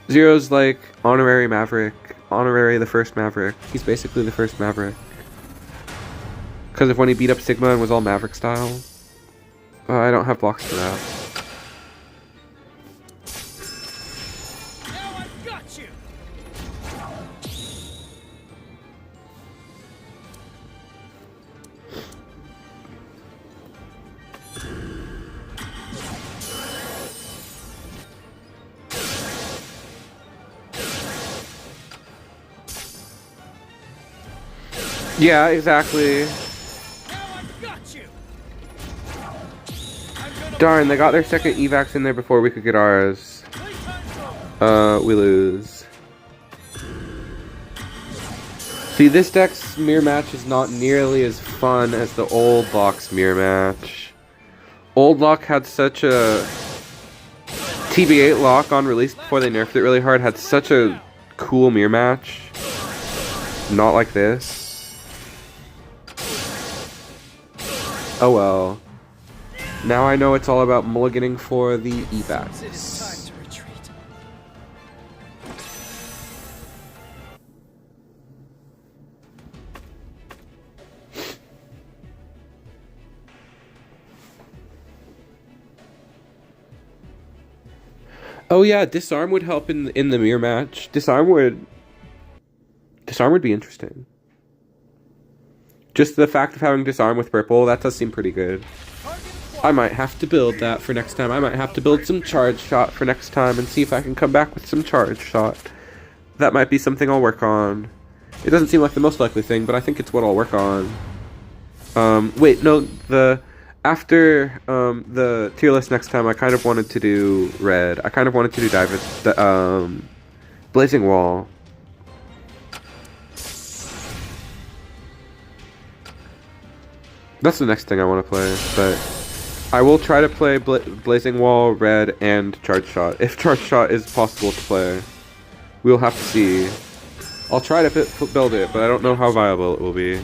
Zero's like honorary Maverick. Honorary the first Maverick. He's basically the first Maverick. Because of when he beat up Sigma and was all Maverick style. I don't have blocks for that. Yeah, exactly. Darn, they got their second evacs in there before we could get ours. We lose. See, this deck's mirror match is not nearly as fun as the old lock's mirror match. Old lock had such a... TB8 lock on release before they nerfed it really hard had such a cool mirror match. Not like this. Oh well. Now I know it's all about mulliganing for the It is time evacs. to retreat. Oh yeah, disarm would help in the mirror match. Disarm would be interesting. Just the fact of having disarm with purple, that does seem pretty good. I might have to build that for next time. I might have to build some charge shot for next time and see if I can come back with some charge shot. That might be something I'll work on. It doesn't seem like the most likely thing, but I think it's what I'll work on. Wait, no, after the tier list next time, I kind of wanted to do red. I kind of wanted to do Blazing Wall. That's the next thing I want to play, but I will try to play Blazing Wall, red, and Charge Shot. If Charge Shot is possible to play, we'll have to see. I'll try to build it, but I don't know how viable it will be.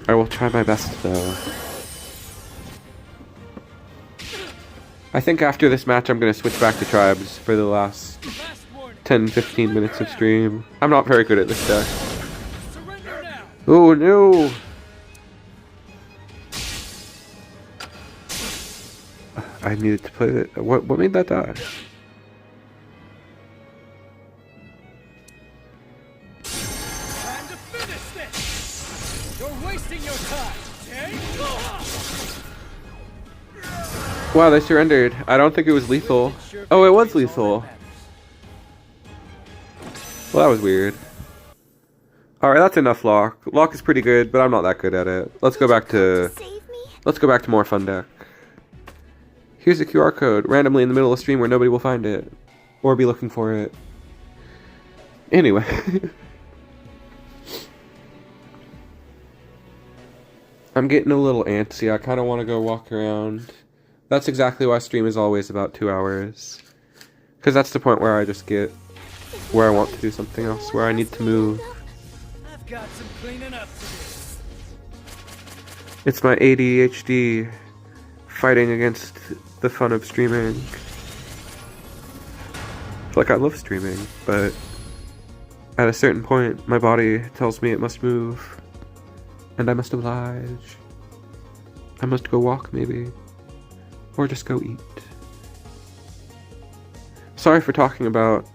I will try my best, though. I think after this match, I'm going to switch back to tribes for the last 10-15 minutes of stream. I'm not very good at this deck. Surrender now. Oh, no! I needed to play it. What made that die? Time to finish this. You're wasting your time. Okay? Wow, they surrendered. I don't think it was lethal. Oh, it was lethal. Well, that was weird. Alright, that's enough lock. Lock is pretty good, but I'm not that good at it. Let's go back to more fun deck. Here's a QR code, randomly in the middle of the stream where nobody will find it. Or be looking for it. Anyway. I'm getting a little antsy. I kind of want to go walk around. That's exactly why stream is always about 2 hours. Because that's the point where I just get where I want to do something else, where I need to move. I've got some cleaning up to do. It's my ADHD fighting against the fun of streaming. Like, I love streaming, but at a certain point, my body tells me it must move. And I must oblige. I must go walk, maybe. Or just go eat. Sorry for talking about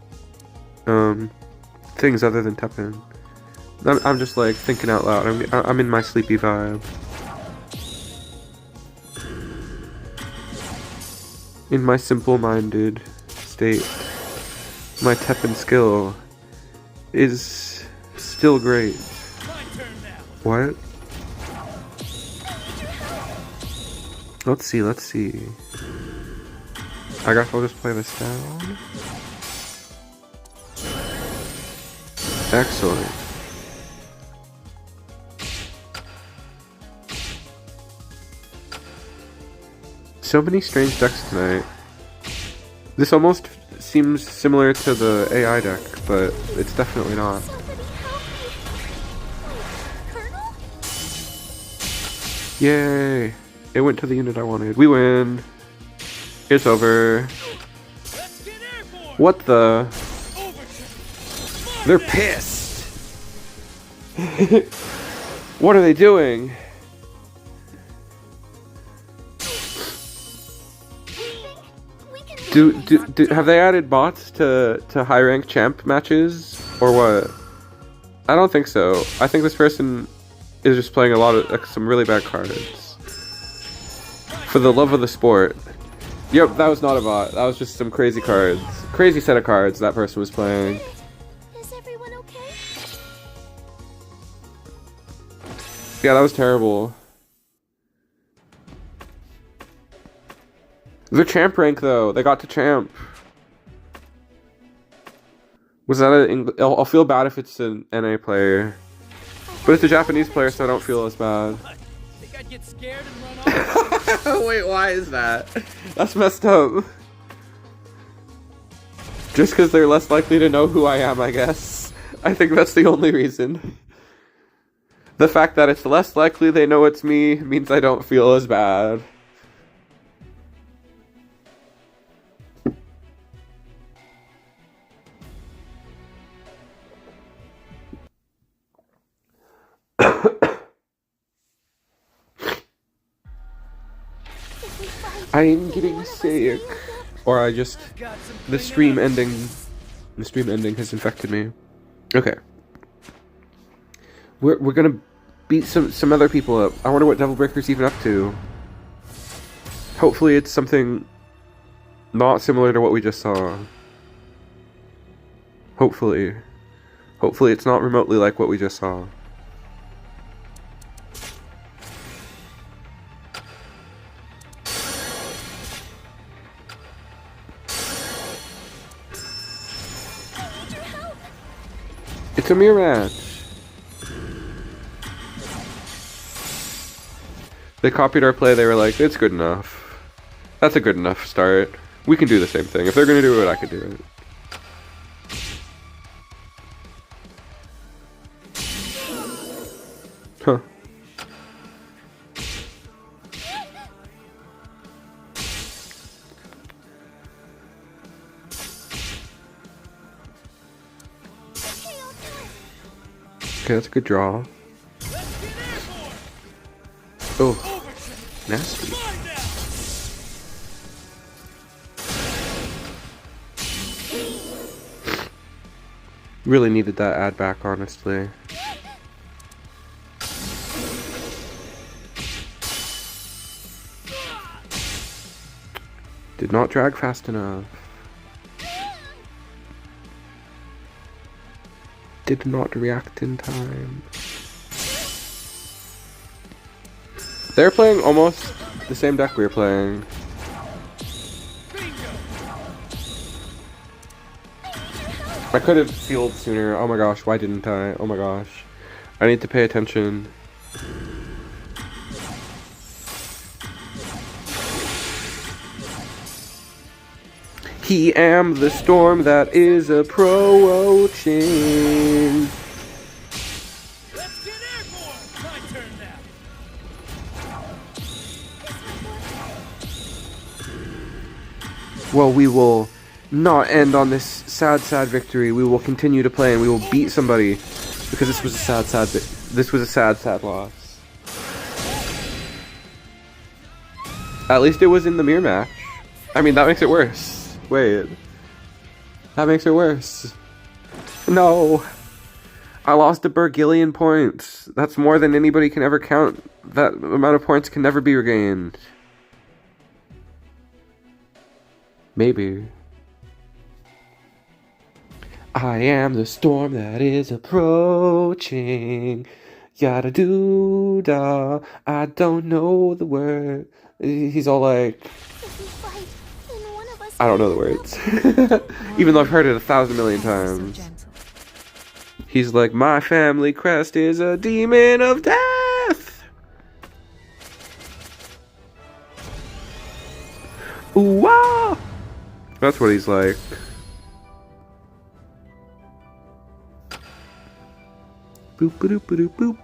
things other than TEPPEN. I'm just like thinking out loud. I'm in my sleepy vibe. In my simple-minded state, my TEPPEN skill is still great. My turn now. What? Let's see. I guess I'll just play this down. Excellent. So many strange decks tonight. This almost seems similar to the AI deck, but it's definitely not. Somebody help me. Colonel? Yay! It went to the unit I wanted. We win. It's over. Let's get airborne. What the? Overture. They're pissed! What are they doing? We can Do have they added bots to high rank champ matches or what? I don't think so. I think this person is just playing a lot of some really bad cards. For the love of the sport. Yep, that was not a bot. That was just some crazy cards. Crazy set of cards that person was playing. Is everyone okay? Yeah, that was terrible. The champ rank though. They got to champ. Was that a... I'll feel bad if it's an NA player. But it's a Japanese player, so I don't feel as bad. Think I'd get scared and run off? Wait, why is that? That's messed up. Just because they're less likely to know who I am, I guess. I think that's the only reason. The fact that it's less likely they know it's me means I don't feel as bad. I'm getting sick. Or I just... The stream ending has infected me. Okay. We're gonna beat some other people up. I wonder what Devil Breaker's even up to. Hopefully it's something not similar to what we just saw. Hopefully. Hopefully it's not remotely like what we just saw. It's a mirror match. They copied our play, they were like, it's good enough. That's a good enough start. We can do the same thing. If they're gonna do it, I can do it. Huh. Okay, that's a good draw. Oh, nasty. Really needed that add back, honestly. Did not drag fast enough. Did not react in time. They're playing almost the same deck we were playing. I could have sealed sooner. Oh my gosh, why didn't I? Oh my gosh. I need to pay attention. He am the storm that is approaching. Let's get airborne! My turn now. Well, we will not end on this sad, sad victory. We will continue to play and we will beat somebody because this was a sad, sad loss. At least it was in the mirror match. I mean, that makes it worse. Wait. That makes it worse. No. I lost a Bergillion points. That's more than anybody can ever count. That amount of points can never be regained. Maybe. I am the storm that is approaching. Yada doo da. I don't know the word. He's all like... I don't know the words. Even though I've heard it 1,000 million times. He's like, my family crest is a demon of death. Ooh, wah! That's what he's like. Boop ba doop ba doop boop.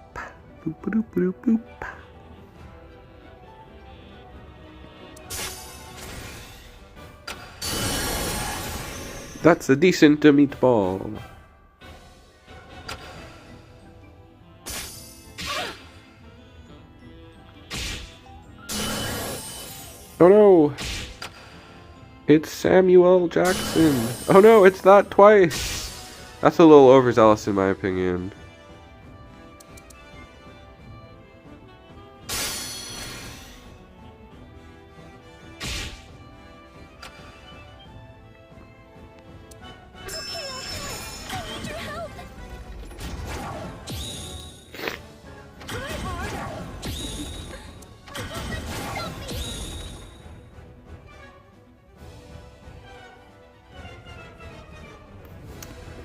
Boop ba doop ba doop boop. That's a decent meatball. Oh no! It's Samuel Jackson. Oh no, it's that twice! That's a little overzealous in my opinion.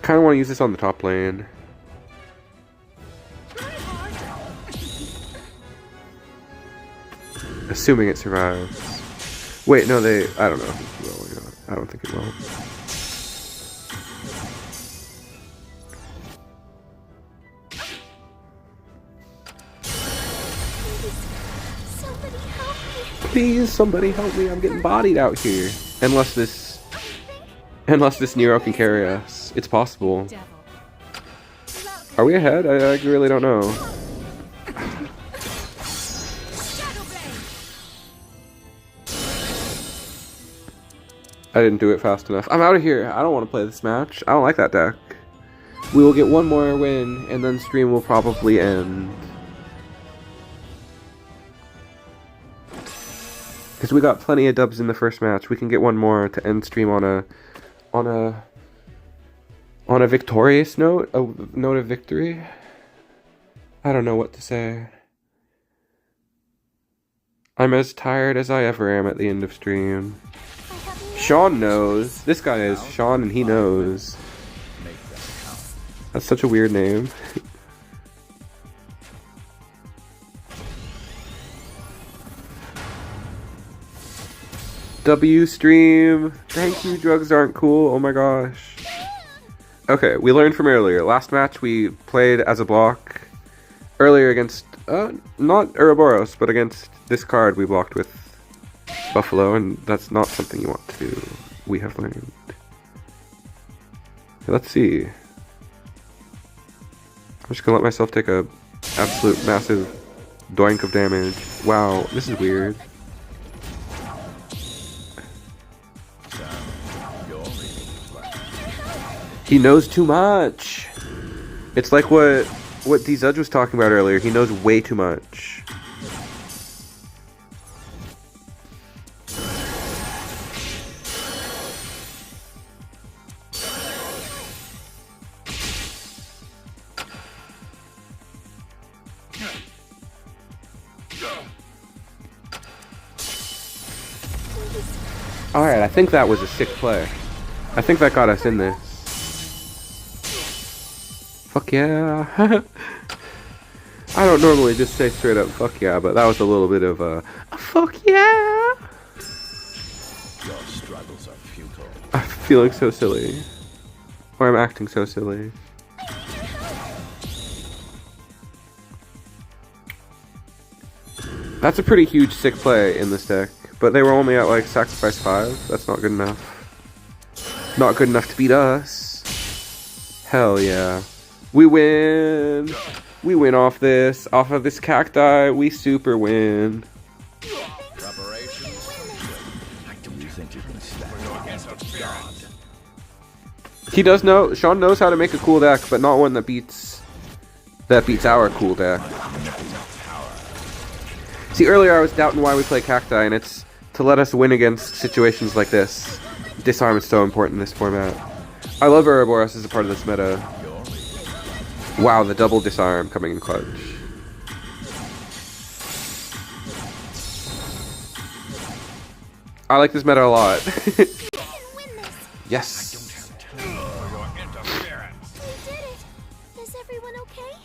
Kind of want to use this on the top lane. Assuming it survives. Wait, no, they... I don't know if it will or not. I don't think it will. Please, somebody help me. I'm getting bodied out here. Unless this Nero can carry us. It's possible. Are we ahead? I really don't know. I didn't do it fast enough. I'm out of here. I don't want to play this match. I don't like that deck. We will get one more win, and then stream will probably end. Because we got plenty of dubs in the first match. We can get one more to end stream on a victorious note, a note of victory. I don't know what to say. I'm as tired as I ever am at the end of stream. Sean knows. This guy is Sean and he knows. That's such a weird name. W stream. Thank you, drugs aren't cool. Oh my gosh. Okay, we learned from earlier. Last match we played as a block. Earlier against, not Ouroboros, but against this card we blocked with Buffalo, and that's not something you want to do. We have learned. Let's see. I'm just gonna let myself take a absolute massive doink of damage. Wow, this is weird. He knows too much. It's like what D-Zudge was talking about earlier. He knows way too much. Alright, I think that was a sick play. I think that got us in this. Fuck yeah. I don't normally just say straight up fuck yeah, but that was a little bit of a fuck yeah. Your struggles are futile. I'm feeling so silly. Or I'm acting so silly. That's a pretty huge sick play in this deck, but they were only at like sacrifice 5. That's not good enough. Not good enough to beat us. Hell yeah. We win! We win off of this cacti, we super win. He does know, Sean knows how to make a cool deck, but not one that beats our cool deck. See, earlier I was doubting why we play cacti, and it's to let us win against situations like this. Disarm is so important in this format. I love Ouroboros as a part of this meta. Wow, the double disarm coming in clutch. I like this meta a lot. Yes. We did it. Is everyone okay?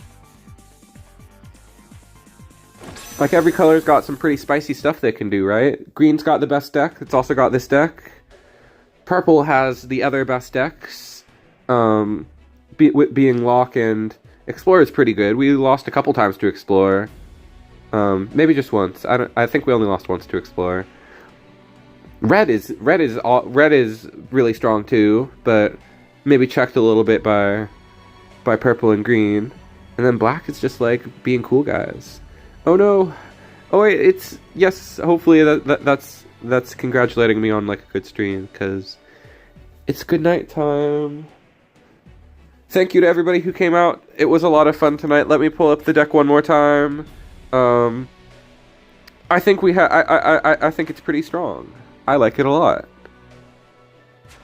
Like every color's got some pretty spicy stuff they can do, right? Green's got the best deck. It's also got this deck. Purple has the other best decks. Being Lock and Explore is pretty good. We lost a couple times to Explore. Maybe just once. I think we only lost once to Explore. Red is really strong too, but maybe checked a little bit by purple and green. And then black is just like being cool guys. Oh no. Oh wait, it's yes, hopefully that's congratulating me on like a good stream, cuz it's good night time. Thank you to everybody who came out. It was a lot of fun tonight. Let me pull up the deck one more time. I think I think it's pretty strong. I like it a lot.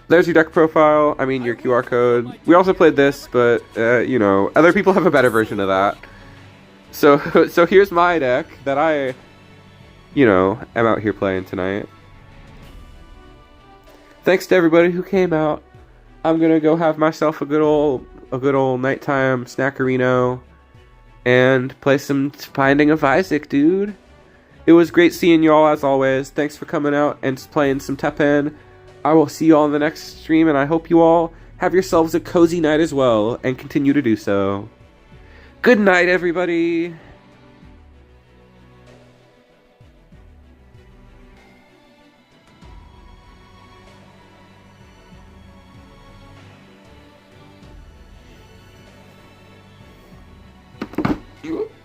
There's your deck profile. I mean, your QR code. We also played this, but you know, other people have a better version of that. So here's my deck that I, you know, am out here playing tonight. Thanks to everybody who came out. I'm gonna go have myself a good old nighttime snackerino and play some Binding of Isaac, dude. It was great seeing y'all as always. Thanks for coming out and playing some TEPPEN. I will see you all in the next stream, and I hope you all have yourselves a cozy night as well, and continue to do so. Good night, everybody. You-